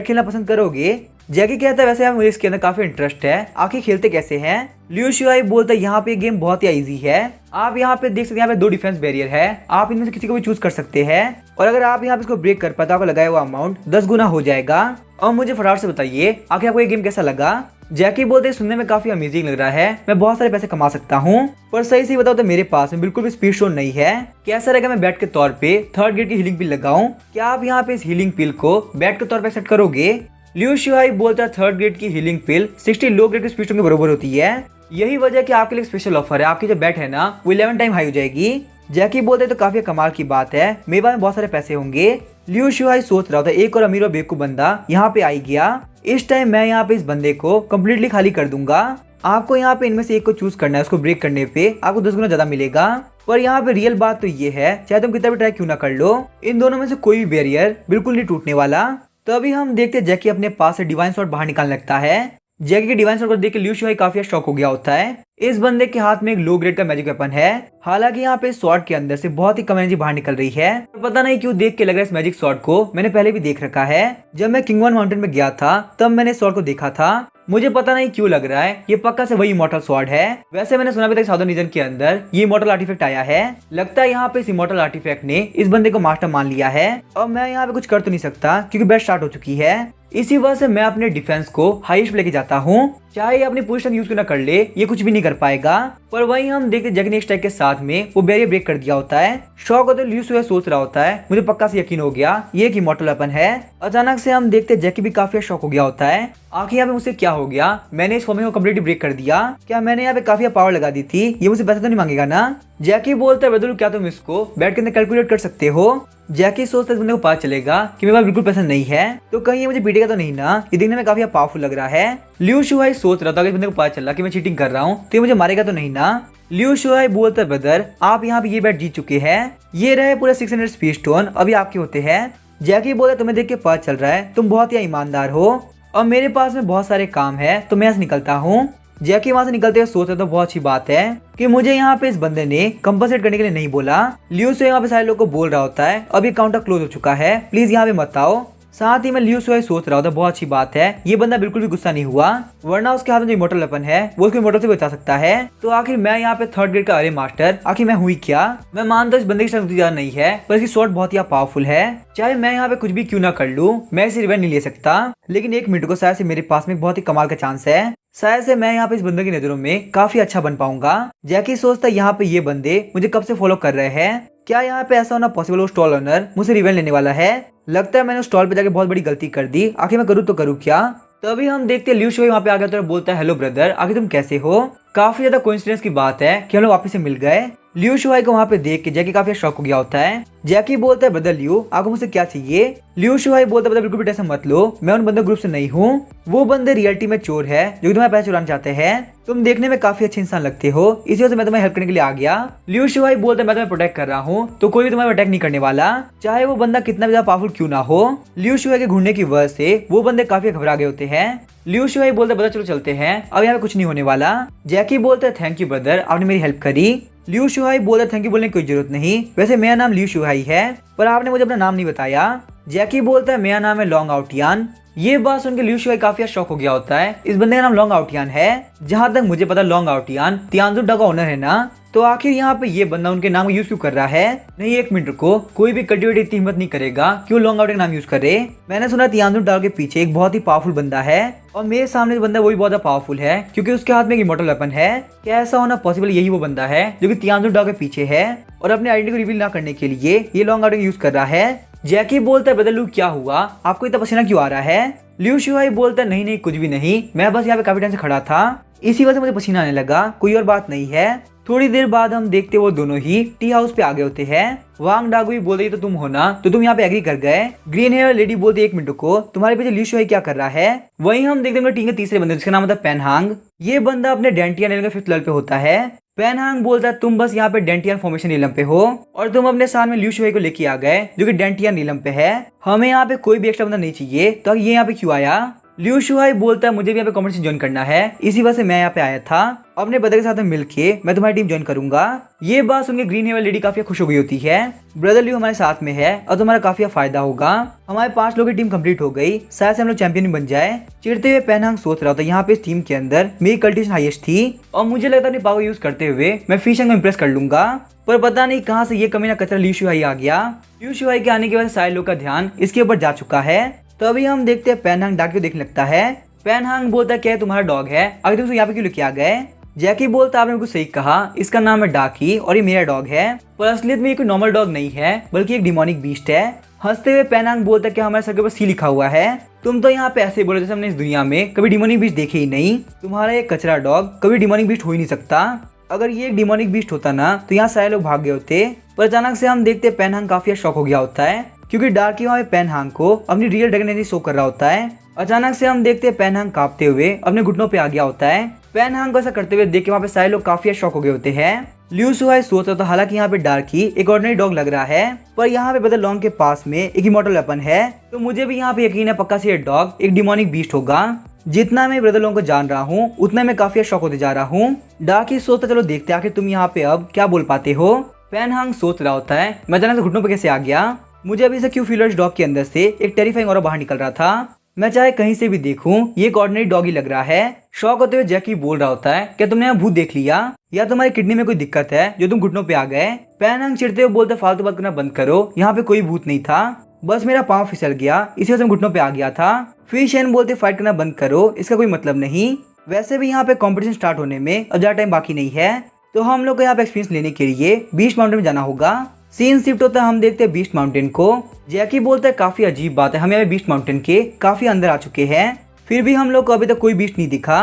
खेलना पसंद करोगे? जैकी कहता है वैसे मुझे इसके अंदर काफी इंटरेस्ट है, आखिर खेलते कैसे हैं? लियू शुआई बोलता है यहाँ पे गेम बहुत ही इजी है, आप यहाँ पे देख सकते हैं यहाँ पे 2 डिफेंस बैरियर है, आप इनमें से किसी को भी चूज कर सकते हैं और अगर आप यहाँ पे इसको ब्रेक कर पाते आपको लगाया हुआ अमाउंट 10 गुना हो जाएगा। और मुझे फटाफट से बताइए आखिर आपको ये गेम कैसा लगा? जैकी बोलते सुनने में काफी अमेजिंग लग रहा है, मैं बहुत सारे पैसे कमा सकता हूँ, पर सही से बताओ तो मेरे पास में बिल्कुल भी स्पीड शॉट नहीं है। कैसा रहेगा मैं बैट के तौर पे 3rd ग्रेड की हीलिंग पिल लगाऊं? क्या आप यहाँ पे इस हीलिंग पिल को बैट के तौर पे एक्सेप्ट करोगे? लियू शुआई बोलता है 3rd ग्रेड की हीलिंग पिल 60 लो ग्रेड की स्पीड के बराबर होती है, यही वजह कि आपके लिए स्पेशल ऑफर है, आपकी जो बैट है ना वो 11 टाइम हाई हो जाएगी। जैकी बोलते तो काफी कमाल की बात है, मेरे पास में बहुत सारे पैसे होंगे। लियू शुआई सोच रहा था एक और अमीर और बेवकूफ बंदा यहाँ पे आई गया, इस टाइम मैं यहाँ पे इस बंदे को कम्प्लीटली खाली कर दूंगा। आपको यहाँ पे इनमें से एक को चूज करना है, उसको ब्रेक करने पे आपको 10 गुना ज्यादा मिलेगा। पर यहाँ पे रियल बात तो ये है चाहे तुम कितना भी ट्राई क्यों ना कर लो, इन दोनों में से कोई भी बैरियर बिल्कुल नहीं टूटने वाला। तभी हम देखते जैकी अपने पास से डिवाइन शॉट बाहर निकालने लगता है। जैकी के डिवाइन शॉट को देख के लियू शुआई काफी शॉक हो गया होता है। इस बंदे के हाथ में एक लो ग्रेड का मैजिक वेपन है, हालांकि यहाँ पे शॉट के अंदर से बहुत ही कम एनर्जी बाहर निकल रही है। पता नहीं क्यों देख के लग रहा है इस मैजिक शॉट को मैंने पहले भी देख रखा है, जब मैं किंगवन माउंटेन में गया था तब मैंने शॉट को देखा था। मुझे पता नहीं क्यों लग रहा है ये पक्का से वही इमॉर्टल स्वॉर्ड है। वैसे मैंने सुना भी था साउदर्न रीजन के अंदर ये इमॉर्टल आर्टिफैक्ट आया है, लगता है यहाँ पे इस इमॉर्टल आर्टिफैक्ट ने इस बंदे को मास्टर मान लिया है। अब मैं यहाँ पे कुछ कर तो नहीं सकता क्योंकि बैट स्टार्ट हो चुकी है, इसी वजह से मैं अपने डिफेंस को हाईएस्ट पे लेके जाता हूँ, चाहे ये अपनी पोजीशन यूज ना कर ले ये कुछ भी नहीं कर पाएगा। पर वहीं हम देखते जैकी ने स्ट्राइक के साथ में वो बैरियर ब्रेक कर दिया होता है। शॉक होते लियू शुआई सोच रहा होता है मुझे पक्का से यकीन हो गया ये एक इमॉर्टल वेपन है। अचानक से हम देखते जैकी भी काफी शॉक हो गया होता है, आखिर यहाँ पे मुझसे क्या हो गया, मैंने इस फॉर्मेशन को कम्प्लीटली ब्रेक कर दिया, क्या मैंने यहाँ पे काफी पावर लगा दी थी, ये मुझसे पैसा तो नहीं मांगेगा ना? जैकी बोलता है बदलू क्या तुम इसको बेड के अंदर कैलकुलेट कर सकते हो। जैकी सोचता है इस बंदे को पता चलेगा कि मेरे पास बिल्कुल पैसा नहीं है, तो कहीं ये मुझे पीटेगा तो नहीं ना, ये देखने में काफी पावरफुल लग रहा है। लिू शुआई सोच रहा था कि इस बंदे को पता चला कि मैं चीटिंग कर रहा हूँ तो ये मुझे मारेगा तो नहीं ना। लिू शुआई बोलता है ब्रदर आप यहाँ पे ये बैट जीत चुके हैं, ये रहे पूरे 600 स्पीड स्टोन अभी आपके होते हैं। जैकी बोलता है तुम्हें देख के पता चल रहा है तुम बहुत ही ईमानदार हो और मेरे पास में बहुत सारे काम है तो मैं यहाँ से निकलता हूँ। जैकी वहां से निकलते हुए सोचता तो बहुत अच्छी बात है कि मुझे यहाँ पे इस बंदे ने कंपनसेट करने के लिए नहीं बोला। लियो से यहाँ पे सारे लोग को बोल रहा होता है अब ये काउंटर क्लोज हो चुका है, प्लीज यहाँ पे मत आओ। साथ ही में लियो से सोच रहा होता बहुत अच्छी बात है, ये बंदा बिल्कुल भी गुस्सा नहीं हुआ वरना उसके हाथ में जो इमोर्टल वेपन है वो उसको इमोर्टल से बचा सकता है। तो आखिर मैं यहाँ पे 3rd ग्रेड का अरे मास्टर आखिर मैं हुई क्या। मैं मानता हूँ इस बंदे की शक्ति ज्यादा नहीं है पर इसकी शॉट बहुत ही पावरफुल है, चाहे मैं यहाँ पे कुछ भी क्यों ना कर लूँ मैं इसे रिवेंज नहीं ले सकता। लेकिन 1 मिनट को शायद से मेरे पास में बहुत ही कमाल का चांस है, शायद से मैं यहाँ पे इस बंदे की नजरों में काफी अच्छा बन पाऊंगा। जैकी सोचता है यहाँ पे ये बंदे मुझे कब से फॉलो कर रहे हैं, क्या यहाँ पे ऐसा होना पॉसिबल हो स्टॉल ओनर मुझसे रिवेंज लेने वाला है। लगता है मैंने स्टॉल पे जाके बहुत बड़ी गलती कर दी, आखिर मैं करूँ तो करूँ क्या। तभी हम देखते हैं लिू शुआई वहाँ पे आ गया तो बोलता है हेलो ब्रदर आखिर तुम कैसे हो। काफी ज्यादा कोइंसिडेंस की बात है कि हम लोग वापस से मिल गए। लिू शुआई को वहाँ पे देख के जैकी काफी शॉक हो गया होता है। जैकी बोलता है ब्रदर लियो आपको मुझसे क्या चाहिए। लिू शुआई बोलता है बिल्कुल भी टेंशन मत लो, मैं उन बंदे ग्रुप से नहीं हूँ, वो बंदे रियलिटी में चोर है जो तुम्हारे पैसे चुराना चाहते हैं। तुम देखने में काफी अच्छे इंसान लगते हो इसी वजह से मैं तुम्हें हेल्प करने के लिए आ गया। लिू शुआई बोलता है मैं तुम्हें प्रोटेक्ट कर रहा हूँ तो कोई भी तुम्हें अटैक नहीं करने वाला, चाहे वो बंदा कितना भी ज्यादा पावरफुल क्यों ना हो। लिू शुआई के घूरने की वजह से वो बंदे काफी घबरा गए होते हैं। लिू शुआई बोलते ब्रदर चलो चलते हैं अब यहाँ पे कुछ नहीं होने वाला। जैकी बोलता है थैंक यू ब्रदर आपने मेरी हेल्प करी। लिू शुआई बोलता है थैंक यू बोलने की कोई जरूरत नहीं, वैसे मेरा नाम लिू शुआई है पर आपने मुझे अपना नाम नहीं बताया। जैकी बोलता है मेरा नाम है लॉन्ग आउटियान। ये बात सुनकर लिू शुआई काफी शॉक हो गया होता है, इस बंदे का नाम लॉन्ग आउटियान है। जहाँ तक मुझे पता लॉन्ग आउटियान तियानजुन का ओनर है ना, तो आखिर यहाँ पे ये बंदा उनके नाम का यूज क्यों कर रहा है। नहीं 1 मिनट को कोई भी कल्टिवेटर इतनी हिम्मत नहीं करेगा क्यों लॉन्ग आउट का नाम यूज करे। मैंने सुना तियानजुन के पीछे एक बहुत ही पावरफुल बंदा है और मेरे सामने जो बंदा वो भी बहुत पावरफुल है क्योंकि उसके हाथ में एक इमोर्टल वेपन है। क्या ऐसा होना पॉसिबल यही वो बंदा है जो कि तियानजुन के पीछे है और अपने आइडेंटिटी को रिवील ना करने के लिए ये लॉन्ग आउट यूज कर रहा है। जैकी बोलता है ब्रदर लू क्या हुआ आपको इतना पसीना क्यों आ रहा है। लिू शुआई बोलता है नहीं नहीं कुछ भी नहीं, मैं बस यहाँ पे काफी टाइम से खड़ा था इसी वजह से मुझे पसीना आने लगा, कोई और बात नहीं है। थोड़ी देर बाद हम देखते वो दोनों ही टी हाउस पे आ गए होते हैं। वांग डागुई बोल रही तो तुम हो ना, तो तुम यहाँ पे एग्री कर गए। ग्रीन हेयर लेडी बोलती 1 मिनट को तुम्हारे पीछे लिू शुआई क्या कर रहा है। वहीं हम देखते हैं टीम के तीसरे बंदे जिसका नाम होता है पेनहांग। ये बंदा अपने डेंटियन एलियन के 5th लेवल पे होता है। पेनहांग बोलता है तुम बस यहाँ पे डेंटियन फॉर्मेशन नीलम पे हो और तुम अपने साथ में लिू शुआई को लेके आ गए जो कि डेंटियन नीलम पे है, हमें यहाँ पे कोई भी एक्स्ट्रा बंदा नहीं चाहिए तो ये यहाँ पे क्यों आया। लिू शुआई बोलता है मुझे भी यहाँ पे कॉम्पिटिशन ज्वाइन करना है इसी वजह से मैं यहाँ पे आया था, अपने ब्रदर के साथ में मिलके मैं तुम्हारी टीम ज्वाइन करूंगा। ये बात सुनकर ग्रीन हेयर लेडी काफी खुश हो गई होती है, ब्रदर लियो हमारे साथ में है और तुम्हारा काफी फायदा होगा। हमारे 5 लोगों की टीम कंप्लीट हो गई, शायद से हम लोग चैंपियन बन जाए। चिढ़ते हुए पेनहांग सोच रहा था यहाँ पे इस टीम के अंदर मेरी कल्टिवेशन हाईएस्ट थी और मुझे लगता अपनी पावर यूज करते हुए मैं फिशिंग को इम्प्रेस कर लूंगा, पर पता नहीं कहाँ से ये कमीना कचरा लिू शुआई आ गया। लिू शुआई के आने की वजह से सारे लोग का ध्यान इसके ऊपर जा चुका है। तो अभी हम देखते हैं पेनहांग डाक को देखने लगता है। पेनहांग बोलता है क्या तुम्हारा डॉग है, आगे तुम यहाँ पे क्यों लेके आ गए। जैकी बोलता आपने बिल्कुल सही कहा, इसका नाम है डाकी और ये मेरा डॉग है, पर असलियत में ये कोई नॉर्मल डॉग नहीं है बल्कि एक डिमोनिक बीस्ट है। हंसते हुए पेनहांग बोलता है कि हमारे सर के ऊपर सी लिखा हुआ है, तुम तो यहाँ पे ऐसे बोले जैसे हमने इस दुनिया में कभी डिमोनिक बीस्ट देखे ही नहीं, तुम्हारा ये कचरा डॉग कभी डिमोनिक बीस्ट हो ही नहीं सकता। अगर ये एक डिमोनिक बीस्ट होता ना तो यहाँ सारे लोग भाग गए होते, पर अचानक से हम देखते पेनहांग काफी शॉक हो गया होता है क्योंकि डार्की वहाँ पे पेनहांग को अपनी रियल ड्रैगन शो कर रहा होता है। अचानक से हम देखते हैं पेनहांग कांपते हुए अपने घुटनों पे आ गया होता है। पेनहांग को ऐसा करते हुए देख के वहाँ पे सारे लोग काफी शॉक हो गए होते हैं। लिू शुआई सोच रहा था हालांकि यहाँ पे डार्की एक ऑर्डिनरी डॉग लग रहा है, पर यहाँ पे ब्रदर लॉन्ग के पास में एक इमोर्टल वेपन है, तो मुझे भी यहाँ पे यकीन है पक्का से ये डॉग एक डिमोनिक बीस्ट होगा। जितना मैं ब्रदर लॉन्ग को जान रहा हूँ उतना मैं काफी शॉक होते जा रहा हूँ। डार्की सोचता चलो देखते आखिर तुम यहाँ पे अब क्या बोल पाते हो। पेनहांग सोच रहा होता है मैं अचानक से घुटनों पे कैसे आ गया, मुझे अभी से क्यों फीलर्स डॉग के अंदर से एक टेरिफाइंग और बाहर निकल रहा था, मैं चाहे कहीं से भी देखूं ये एक ऑर्डिनरी डॉग ही लग रहा है। शॉक होते हुए जैकी बोल रहा होता है क्या तुमने यहाँ भूत देख लिया या तुम्हारी किडनी में कोई दिक्कत है जो तुम घुटनों पे आ गए। पेनहांग चिढ़ते हुए बोलते फालतू बात करना बंद करो, यहाँ पे कोई भूत नहीं था, बस मेरा पाँव फिसल गया इसी वजह से घुटनों पे आ गया था। फिर शेन बोलते फाइट करना बंद करो, इसका कोई मतलब नहीं, वैसे भी यहाँ पे कॉम्पिटिशन स्टार्ट होने में अब ज्यादा टाइम बाकी नहीं है, तो हम लोग को यहाँ पे एक्सपीरियंस लेने के लिए बीस्ट माउंटेन में जाना होगा। सीन शिफ्ट होता है, हम देखते हैं बीस्ट माउंटेन को। जैकी बोलता है काफी अजीब बात है, हम यहाँ बीस्ट माउंटेन के काफी अंदर आ चुके हैं, फिर भी हम लोग को अभी तक कोई बीस्ट नहीं दिखा।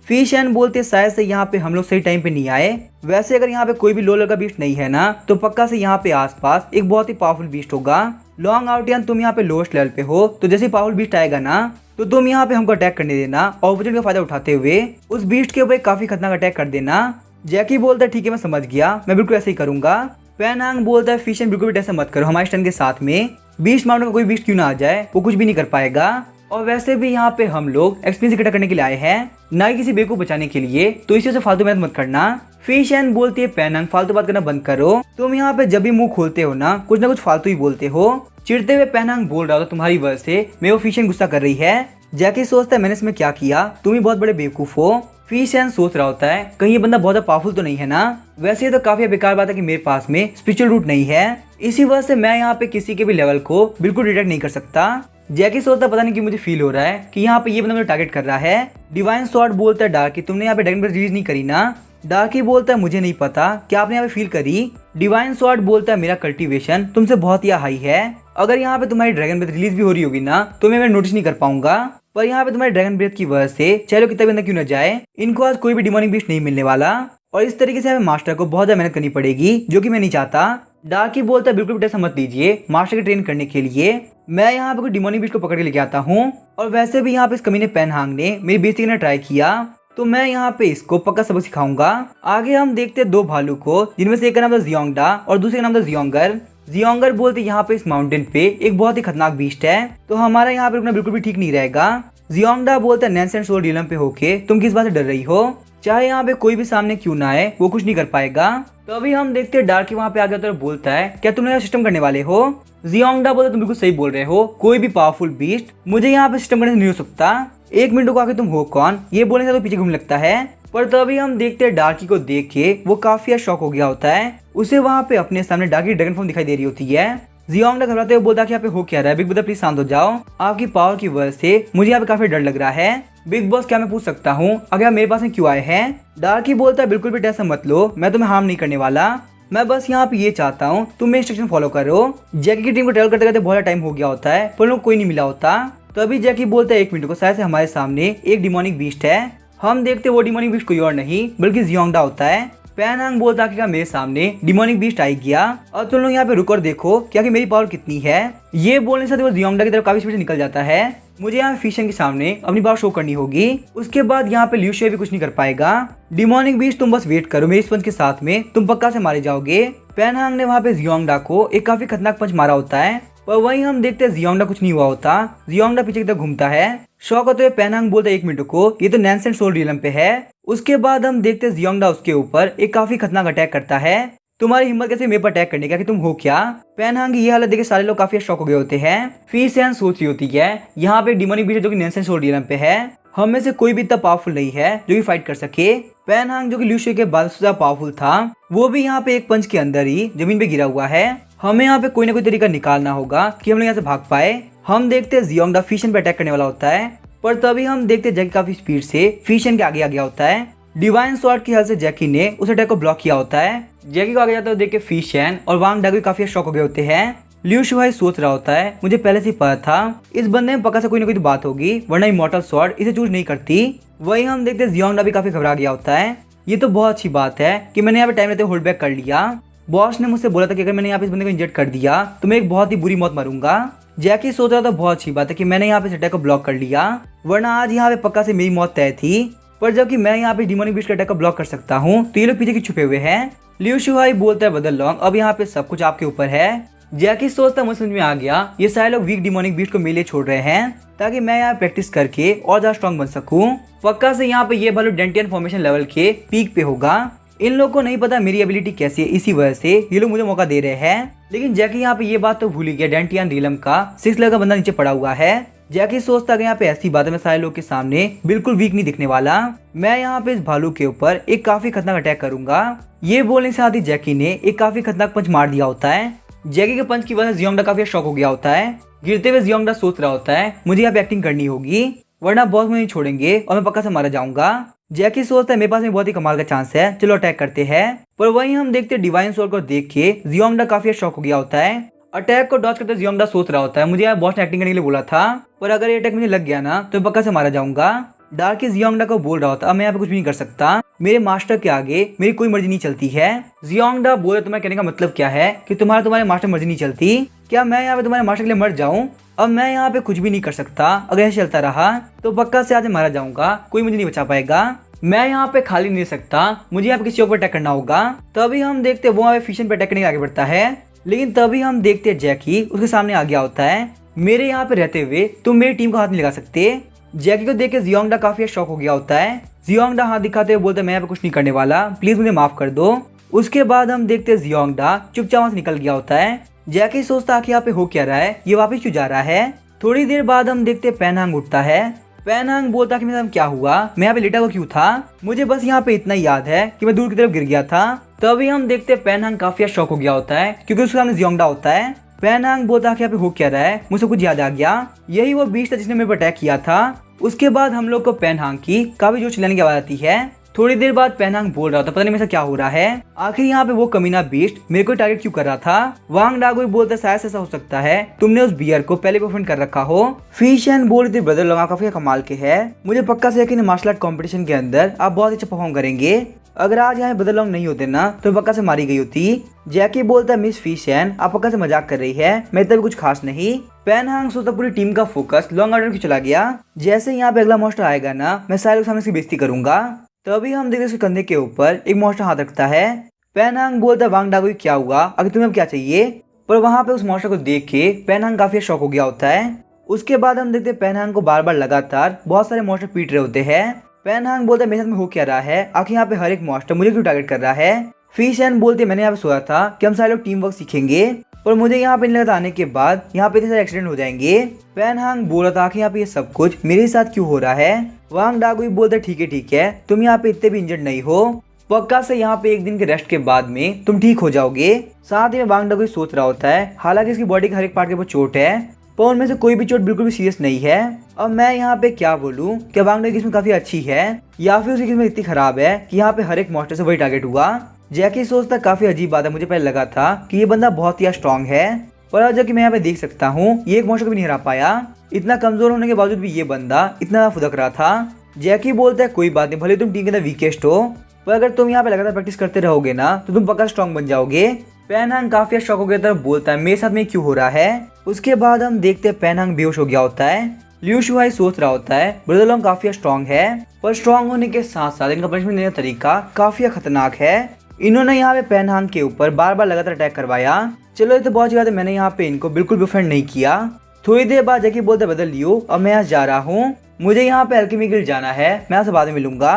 फिशन बोलते शायद से यहाँ पे हम लोग सही टाइम पे नहीं आए। वैसे अगर यहाँ पे कोई भी लो लेवल का बीस्ट नहीं है ना, तो पक्का से यहाँ पे आसपास एक बहुत ही पावरफुल बीस्ट होगा। लॉन्ग आउटियन तुम यहाँ पे लोएस्ट लेवल पे हो, तो जैसे पावरफुल बीस्ट आएगा ना, तो तुम यहाँ पे हमको अटैक करने देना और अपॉर्चुनिटी का फायदा उठाते हुए उस बीस्ट के ऊपर काफी खतरनाक अटैक कर देना। जैकी बोलता है ठीक है मैं समझ गया, मैं बिल्कुल ऐसे ही करूंगा। पैनहांग बोलता है फिशन बिल्कुल भी ऐसा मत करो, हमारे स्टन के साथ में बीस्ट माउंट का कोई बीस्ट क्यों ना आ जाए, वो कुछ भी नहीं कर पाएगा। और वैसे भी यहाँ पे हम लोग एक्सपीरियंस इकट्ठा करने के लिए आए हैं, ना ही किसी बेवकूफ बचाने के लिए, तो इसी से फालतू मेहनत मत करना। फिशन बोलती है पैनहांग फालतू बात करना बंद करो, तुम यहाँ पे जब भी मुंह खोलते हो ना कुछ फालतू ही बोलते हो। चिढ़ते हुए पैनहांग बोल रहा था तुम्हारी वजह से मैं वो फिशन गुस्सा कर रही है। जैकी सोचता है मैंने इसमें क्या किया, तुम ही बहुत बड़े बेवकूफ हो। फिशन सोच रहा होता है कहीं ये बंदा बहुत ज्यादा पावरफुल तो नहीं है ना। वैसे ये तो काफी बेकार बात है कि मेरे पास में स्पिरिचुअल रूट नहीं है, इसी वजह से मैं यहाँ पे किसी के भी लेवल को बिल्कुल डिटेक्ट नहीं कर सकता। जैकी सोचता पता नहीं कि मुझे फील हो रहा है कि यहाँ पे ये बंदा मुझे टारगेट कर रहा है। डिवाइन स्वॉर्ड बोलता है डार्की तुमने यहाँ पे ड्रैगन ब्रेथ रिलीज नहीं करी ना। डार्की बोलता है मुझे नहीं पता, क्या आपने यहाँ पे फील करी। डिवाइन स्वॉर्ड बोलता है मेरा कल्टीवेशन तुमसे बहुत ही हाई है, अगर यहाँ पे तुम्हारी ड्रैगन ब्रेथ रिलीज भी हो रही होगी ना तो मैं नोटिस नहीं कर पाऊंगा, पर यहाँ पे तुम्हारे ड्रैगन ब्रेथ की वजह से चाहे कितना भी अंदर क्यों न जाए, इनको आज कोई भी डिमोनिक बीस्ट नहीं मिलने वाला। और इस तरीके से हमें मास्टर को बहुत ज्यादा मेहनत करनी पड़ेगी, जो कि मैं नहीं चाहता। डार्की बोलता है बिल्कुल भी टेंशन मत लीजिए, मास्टर के ट्रेन करने के लिए मैं यहाँ पे कोई डिमोनिक बीस्ट को पकड़ के लेके आता हूँ। और वैसे भी यहाँ पे इस कमीने पैनहांग ने मेरी बेइज्जती करने ट्राई किया, तो मैं यहाँ पे इसको पक्का सबक सिखाऊंगा। आगे हम देखते हैं दो भालू को, जिनमें से एक का नाम था जियोंगडा और दूसरे का नाम था जियोंगर। जियोंगर बोलते यहाँ पे इस माउंटेन पे एक बहुत ही खतरनाक बीस्ट है, तो हमारा यहाँ पे रुकना बिल्कुल भी ठीक नहीं रहेगा। जियोंगडा बोलता है नैन्सेंट सोल रियलम पे होके तुम किस बात से डर रही हो, चाहे यहाँ पे कोई भी सामने क्यों ना आए वो कुछ नहीं कर पाएगा। तो अभी हम देखते हैं डार्की वहाँ पे आगे तो बोलता है क्या तुम यहाँ सिस्टम करने वाले हो। जियोंगडा बोलता तुम बिल्कुल सही बोल रहे हो, कोई भी पावरफुल बीस्ट मुझे यहाँ पे सिस्टम करने से नहीं हो सकता, एक मिनट को आके तुम हो कौन, ये बोलने से तो पीछे घूमने लगता है। पर तभी हम देखते हैं डार्की को देख के वो काफी शॉक हो गया होता है, उसे वहाँ पे अपने सामने डार्की ड्रैगन फॉर्म दिखाई दे रही होती है। जियोंगडा घबराते हुए बोलता है कि यहाँ पे हो क्या रहा है, बिग ब्रदर प्लीज शांत हो जाओ, आपकी पावर की वजह से मुझे यहाँ पे काफी डर लग रहा है। बिग बॉस क्या मैं पूछ सकता हूँ अगर आप मेरे पास में क्यों आए हैं। डार्की बोलता है बिल्कुल भी टेंशन मत लो, मैं तुम्हें हार्म नहीं करने वाला, मैं बस यहाँ पे ये चाहता हूँ तुम मेरे इंस्ट्रक्शन फॉलो करो। जैकी की टीम को ट्रेवल करते करते बहुत टाइम हो गया होता है, पर लोग कोई नहीं मिला होता। तभी जैकी बोलता है एक मिनट को, शायद से हमारे सामने एक डिमोनिक बीस्ट है। हम देखते वो डिमोनिक बीस्ट कोई और नहीं बल्कि जियोंगडा होता है। पैनहांग बोलता है कि मेरे सामने डिमोनिक बीस्ट आई गया, और तुम लोग यहाँ पे रुक और देखो क्या कि मेरी पावर कितनी है। ये बोलने से वो जियोंगडा की तरफ काफी स्पीड से निकल जाता है। मुझे यहाँ फिशन के सामने अपनी पावर शो करनी होगी, उसके बाद यहाँ पे ल्यूशिया भी कुछ नहीं कर पाएगा। डिमोनिक बीस्ट तुम बस वेट करो, मेरी स्पंज के साथ में तुम पक्का से मारे जाओगे। पैनहांग ने वहाँ पे जियोंगडा को एक काफी खतरनाक पंच मारा होता है, पर वहीं हम देखते हैं जियोंगडा कुछ नहीं हुआ होता। जियोंगडा पीछे की तरफ घूमता है। शौक होते हुए पैनहांग बोलता है एक मिनट को, ये तो नैन्सेंट सोल रियलम पे है। उसके बाद हम देखते हैं जियोंगडा उसके ऊपर एक काफी खतरनाक अटैक करता है। तुम्हारी हिम्मत कैसे मेरे पर अटैक करने का, कि तुम हो क्या। पैनहांग की ये हालत देख सारे लोग काफी शॉक हो गए होते हैं। फिशन सोच रही होती है यहाँ पे डिमोनिक बीस्ट जो कि नैन्सेंट सोल रियलम पे है, हम में से कोई भी इतना पावरफुल नहीं है जो कि फाइट कर सके। पैनहांग जो कि ल्यूशिया के बाद से पावरफुल था, वो भी यहाँ पे एक पंच के अंदर ही जमीन पे गिरा हुआ है। हमें यहाँ पे कोई ना कोई तरीका निकालना होगा कि हम लोग यहाँ से भाग पाए। हम देखते हैं जियोंगडा फिशन पे अटैक करने वाला होता है, पर तभी हम देखते हैं जैकी काफी स्पीड से फिशन के आगे आ गया होता है। डिवाइन स्वॉर्ड की हेल्प से जैकी ने उस अटैक को ब्लॉक किया होता है। जैकी को आगे जाते हुए देख के फिशन और वांग डागू काफी शॉक हो गए होते हैं। लिu शुहाई सोच रहा होता है मुझे पहले से ही पता था इस बंदे में पक्का से कोई ना कोई तो बात होगी, वरना इमॉर्टल स्वॉर्ड इसे चूज नहीं करती। वही हम देखते हैं जियोंगडा भी काफी घबरा गया होता है। ये तो बहुत अच्छी बात है कि मैंने यहाँ पे टाइम रहते होल्ड बैक कर लिया। बॉस ने मुझसे बोला था कि अगर मैंने यहाँ पे इस बंदे को इंजेक्ट कर दिया तो मैं एक बहुत ही बुरी मौत मरूंगा। जैकी सोच रहा था बहुत अच्छी बात है कि मैंने यहाँ पे अटैक को ब्लॉक कर लिया, वरना आज यहाँ पे पक्का से मेरी मौत तय थी। पर जबकि मैं यहाँ पे डिमोनिक बीस्ट के अटैक को ब्लॉक कर सकता हूँ, तो ये लोग पीछे की छुपे हुए हैं। लिu शुहाई बोलता है बदल लॉन्ग, अब यहाँ पे सब कुछ आपके ऊपर है। जैकी सोचता मुझे समझ में आ गया ये सारे लोग वीक डिमोनिक बीस्ट को मेरे लिए छोड़ रहे हैं ताकि मैं यहाँ प्रैक्टिस करके और ज्यादा स्ट्रॉन्ग बन सकूं। पक्का से यहाँ पे ये भालू डेंटियन फॉर्मेशन लेवल के पीक पे होगा। इन लोगों को नहीं पता मेरी एबिलिटी कैसी है, इसी वजह से ये लोग मुझे मौका दे रहे हैं। लेकिन जैकी यहाँ पे ये बात तो भूल ही गया, डेंटियन रियलम का 6 लेवल का बंदा नीचे पड़ा हुआ है। जैकी सोचता है यहाँ पे ऐसी बात है मैं सारे लोग के सामने बिल्कुल वीक नहीं दिखने वाला, मैं यहाँ पे इस भालू के ऊपर एक काफी खतरनाक अटैक करूंगा। ये बोलने से आधी जैकी ने एक काफी खतरनाक पंच मार दिया होता है। जैकी के पंच की वजह से जियोंगडा काफी शॉक हो गया होता है। गिरते हुए जियोंगडा सोच रहा होता है मुझे यहाँ पे एक्टिंग करनी होगी, वरना बॉस मुझे नहीं छोड़ेंगे और मैं पक्का से मारा जाऊंगा। जैकी सोचता है मेरे पास में बहुत ही कमाल का चांस है, चलो अटैक करते हैं। पर वहीं हम देखते हैं डिवाइन स्वॉर्ड को देख के जियोंगडा काफी शॉक हो गया होता है। अटैक को डॉज करते जियोंगडा सोच रहा होता है मुझे यार बॉस ने एक्टिंग करने के लिए बोला था, पर अगर ये अटैक मुझे लग गया ना तो मैं पक्का से मारा जाऊंगा। डार्की जियोंगडा को बोल रहा होता अब मैं यहाँ पे कुछ भी नहीं कर सकता, मेरे मास्टर के आगे मेरी कोई मर्जी नहीं चलती है। जियोंगडा बोले तुम्हारे कहने का मतलब क्या है कि तुम्हारे मास्टर मर्जी नहीं चलती, क्या मैं यहाँ पे तुम्हारे मास्टर के लिए मर जाऊँ? अब मैं यहाँ पे कुछ भी नहीं कर सकता, अगर ऐसे चलता रहा तो पक्का से आज मारा जाऊंगा, कोई मुझे नहीं बचा पाएगा। मैं यहाँ पे खाली नहीं सकता, मुझे यहाँ पे किसी और अटैक करना होगा। तभी हम देखते वो यहाँ पे फिशन पे अटैक करने के आगे बढ़ता है, लेकिन तभी हम देखते जैकी उसके सामने आ गया होता है। मेरे यहाँ पे रहते हुए तुम मेरी टीम को हाथ नहीं लगा सकते। जैकी को देख के जियोंगडा काफी शॉक हो गया होता है। जियोंगडा हाथ दिखाते हुए बोलते मैं यहाँ पे कुछ नहीं करने वाला, प्लीज मुझे माफ कर दो। उसके बाद हम देखते जियोंगडा चुपचाप वहां से निकल गया होता है। जैकी सोचता कि यहाँ पे हो क्या रहा है, ये वापस क्यों जा रहा है। थोड़ी देर बाद हम देखते पेनहांग उठता है। पेनहांग बोलता कि मेरे साथ क्या हुआ, मैं यहाँ पे लेटा हुआ क्यों था, मुझे बस यहाँ पे इतना याद है कि मैं दूर की तरफ गिर गया था। तभी हम देखते पेनहांग काफी शॉक हो गया होता है क्योंकि उसके सामने जियोंगडा होता है। पेनहांग बोलता कि यहाँ पे हो क्या रहा है, मुझे कुछ याद आ गया, यही वो बीस्ट था जिसने मेरे पर अटैक किया था। उसके बाद हम लोग को पेनहांग की काफी जोर चिल्लाने की आवाज आती है। थोड़ी देर बाद पेनहांग बोल रहा था पता नहीं मेरे साथ क्या हो रहा है, आखिर यहाँ पे वो कमीना बीस्ट मेरे को टारगेट क्यों कर रहा था। वांग डागुई बोलता शायद ऐसा हो सकता है तुमने उस बियर को पहले परफॉर्म कर रखा हो। फीशन बोल रही थी ब्रदर लॉन्ग काफी कमाल के है, मुझे पक्का से यकीन है मार्शल आर्ट कॉम्पिटिशन के अंदर आप बहुत अच्छा परफॉर्म करेंगे, अगर आज यहाँ ब्रदर लॉन्ग नहीं होते ना तो पक्का से मारी गई होती। जैकी बोलता है मिस फीशन आप पक्का से मजाक कर रही है, मैं इतना भी कुछ खास नहीं। पेनहांग सोचता पूरी टीम का फोकस लॉन्ग आर्डर की चला गया, जैसे यहाँ पे अगला मॉन्स्टर आएगा ना मैं सारे लोग सामने इसकी बेइज्जती करूंगा। तभी हम देखते उसके कंधे के ऊपर एक मॉन्स्टर हाथ रखता है। पेनहांग बोलता है वांग डागुई क्या हुआ, अगर तुम्हें अब क्या चाहिए, पर वहाँ पे उस मॉन्स्टर को देख के पेनहांग काफी शॉक हो गया होता है। उसके बाद हम देखते पेनहांग को बार बार लगातार बहुत सारे मॉन्स्टर पीट रहे होते हैं। पेनहांग बोलता है मेरे साथ में हो क्या रहा है, आखिर यहाँ पे हर एक मॉन्स्टर मुझे क्यों टारगेट कर रहा है। फीशन बोलते मैंने यहाँ पे सोचा था कि हम सारे लोग टीम वर्क सीखेंगे और मुझे यहाँ पे नहीं लगा आने के बाद यहाँ पे इतने सारे एक्सीडेंट हो जाएंगे। पेनहांग बोल रहा था कि यहाँ पे ये सब कुछ मेरे साथ क्यों हो रहा है। वांग डागुई बोलते ठीक है तुम यहाँ पे इतने भी इंजर्ड नहीं हो, पक्का से यहाँ पे एक दिन के रेस्ट के बाद में तुम ठीक हो जाओगे। साथ ही में वांग डागुई सोच रहा होता है हालांकि इसकी बॉडी के हर एक पार्ट के ऊपर चोट है पर उनमें से कोई भी चोट बिल्कुल भी सीरियस नहीं है। अब मैं यहाँ पे क्या बोलूँ कि वांग डागुई की किस्मत काफी अच्छी है या फिर उसकी किस्मत इतनी खराब है कि यहाँ पे हर एक मॉन्स्टर से वही टारगेट हुआ। जैकी सोचता काफी अजीब बात है, मुझे पहले लगा था कि ये बंदा बहुत ही स्ट्रॉन्ग है पर अब जबकि मैं यहाँ पे देख सकता हूँ ये एक मॉन्स्टर को भी नहीं हरा पाया, इतना कमजोर होने के बावजूद भी ये बंदा इतना फुदक रहा था। जैकी बोलता है कोई बात नहीं, भले तुम टीम के अंदर वीकेस्ट हो पर अगर तुम यहाँ पे लगातार प्रैक्टिस करते रहोगे ना तो तुम पक्का स्ट्रॉन्ग बन जाओगे। पेनहांग काफी शॉक हो गया तरफ बोलता है मेरे साथ में क्यों हो रहा है। उसके बाद हम देखते हैं पेनहांग बेहोश हो गया होता है। लियू शुहाई सोच रहा होता है ब्रदर लॉन्ग काफी स्ट्रॉन्ग है पर स्ट्रॉन्ग होने के साथ साथ इनका पनिशमेंट देने का तरीका काफी खतरनाक है। इन्होंने यहाँ पे पेनहांग के ऊपर बार बार लगातार अटैक करवाया। चलो ये तो बहुत बात है, मैंने यहाँ पे इनको बिल्कुल भी ऑफेंड नहीं किया। थोड़ी देर बाद जैकी बोलते बदल लियो अब मैं यहाँ जा रहा हूँ, मुझे यहाँ पे एल्केमी गिल्ड जाना है, मैं आपसे बाद में मिलूंगा।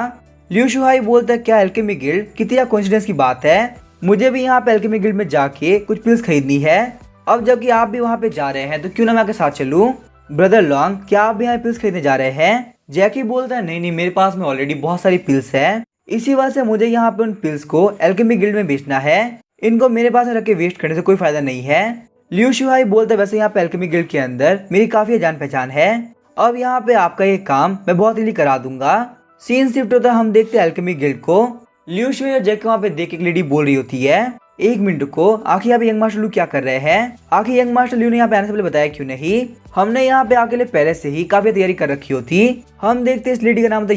लियू शुहाई बोलता है क्या एल्केमी गिल्ड, कितनी कोइंसिडेंस की बात है, मुझे भी यहाँ पे एल्केमी गिल्ड में जाके कुछ पिल्स खरीदनी है। अब जबकि आप भी वहाँ पे जा रहे हैं तो क्यों ना मैं आपके साथ चलूं। ब्रदर लॉन्ग क्या आप भी यहाँ पिल्स खरीदने जा रहे हैं। जैकी बोलता है नहीं मेरे पास में ऑलरेडी बहुत सारी पिल्स है, इसी वजह से मुझे यहाँ पे उन पिल्स को एल्केमी गिल्ड में बेचना है, इनको मेरे पास रख के वेस्ट करने से कोई फायदा नहीं है। लियू शुहाई बोलता है वैसे यहाँ पे एल्केमी गिल्ड के अंदर मेरी काफी जान पहचान है, अब यहाँ पे आपका ये काम मैं बहुत जल्दी करा दूंगा। सीन शिफ्ट होता है, हम देखते हैं एल्केमी गिल्ड को। लियू शुहाई और जैकी वहाँ पे देख एक लेडी बोल रही होती है एक मिनट को, आखिर यहाँ पे यंग मास्टर लू क्या कर रहे हैं, आखिर यंग मास्टर लू ने यहाँ पे आने से पहले बताया क्यों नहीं, हमने यहाँ पे आके लिए पहले से ही काफी तैयारी कर रखी होती। हम देखते इस लेडी का नाम था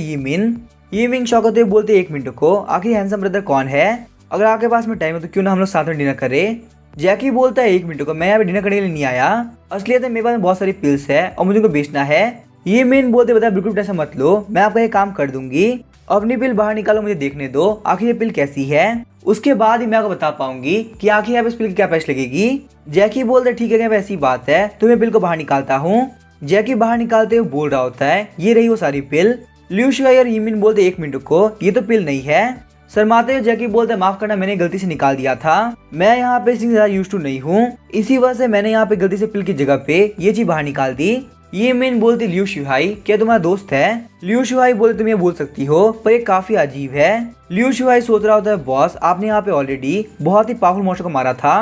यीमिन शौक होते हुए बोलते एक मिनट को, आखिर हैंडसम ब्रदर कौन है, अगर आपके पास में टाइम है तो क्यों ना हम लोग साथ में डिनर करें। जैकी बोलता है एक मिनट को, मैं यहाँ पे डिनर करने के लिए नहीं आया, असलियत है मेरे पास बहुत सारी पिल्स है और मुझे उनको बेचना है। ये मेन बोलते बताया बिल्कुल टेंशन मत लो, मैं आपका ये काम कर दूंगी, अपनी पिल बाहर निकालो मुझे देखने दो आखिर ये पिल कैसी है, उसके बाद ही मैं आपको बता पाऊंगी कि आखिर यहाँ पे इस पिल की क्या प्राइस लगेगी। जैकी बोलता है ठीक है ऐसी बात है तो मैं पिल को बाहर निकालता हूँ। जैकी बाहर निकालते हुए बोल रहा होता है ये रही वो सारी पिल। लियू शुहाई और यीमिन बोलते एक मिनट को, ये तो पिल नहीं है। शर्माते हुए जैकी बोलते माफ करना मैंने गलती से निकाल दिया था, मैं यहाँ पे इतनी ज्यादा यूज्ड टू नहीं हूँ, इसी वजह से मैंने यहाँ पे गलती से पिल की जगह पे ये चीज बाहर निकाल दी। ये मेन बोलती लियू शुहाई क्या तुम्हारा दोस्त है। लियू शुहाई बोलते तुम ये बोल सकती हो पर ये काफी अजीब है। लियू शुहाई सोच रहा होता है बॉस आपने यहाँ पे ऑलरेडी बहुत ही पावरफुल मॉन्स्टर को मारा था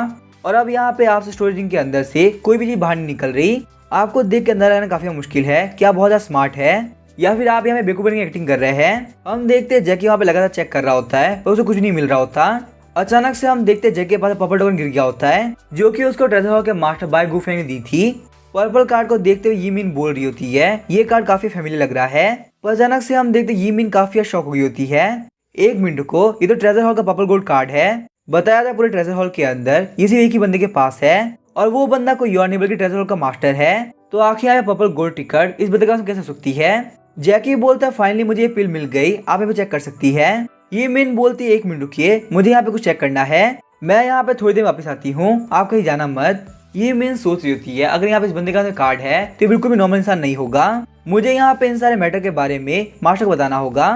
और अब यहाँ पे आपसे स्टोरेज रिंग के अंदर से कोई भी चीज बाहर नहीं निकल रही, आपको देख के अंदर आना काफी मुश्किल है कि आप बहुत ज्यादा स्मार्ट है या फिर आप यहाँ पे बेवकूफ की एक्टिंग कर रहे हैं। हम देखते हैं जैकी वहाँ पे लगातार चेक कर रहा होता है पर उसे कुछ नहीं मिल रहा होता। अचानक से हम देखते हैं जैकी के पास पर्पल टोकन गिर गया होता है जो कि उसको ट्रेजर हॉल के मास्टर बाय गुफे ने दी थी। पर्पल कार्ड को देखते हुए यीमिन बोल रही होती है ये कार्ड काफी फैमिली लग रहा है पर अचानक से हम देखते ये मिन काफी शॉक हो गई होती है। एक मिनट को, ये तो ट्रेजर हॉल का पर्पल गोल्ड कार्ड है। बताया था पूरे ट्रेजर हॉल के अंदर ये सिर्फ एक ही बंदे के पास है और वो बंदा कोई और नहीं बल्कि ट्रेजर हॉल का मास्टर है। तो आखिर यहाँ पर्पल गोल्ड टिकट इस बंदे के पास कैसे हो सकती है। जैकी बोलता है फाइनली मुझे ये पिल मिल गई, आप यहाँ पे चेक कर सकती है। ये मिन बोलती है 1 मिनट रुकिए, मुझे यहाँ पे कुछ चेक करना है, मैं यहाँ पे थोड़ी देर वापस आती हूँ, आप कहीं जाना मत। ये मिन सोच रही होती है अगर यहाँ पे इस बंदे का कार्ड है तो ये बिल्कुल भी नॉर्मल इंसान नहीं होगा, मुझे यहाँ पे इन सारे मैटर के बारे में मास्टर को बताना होगा।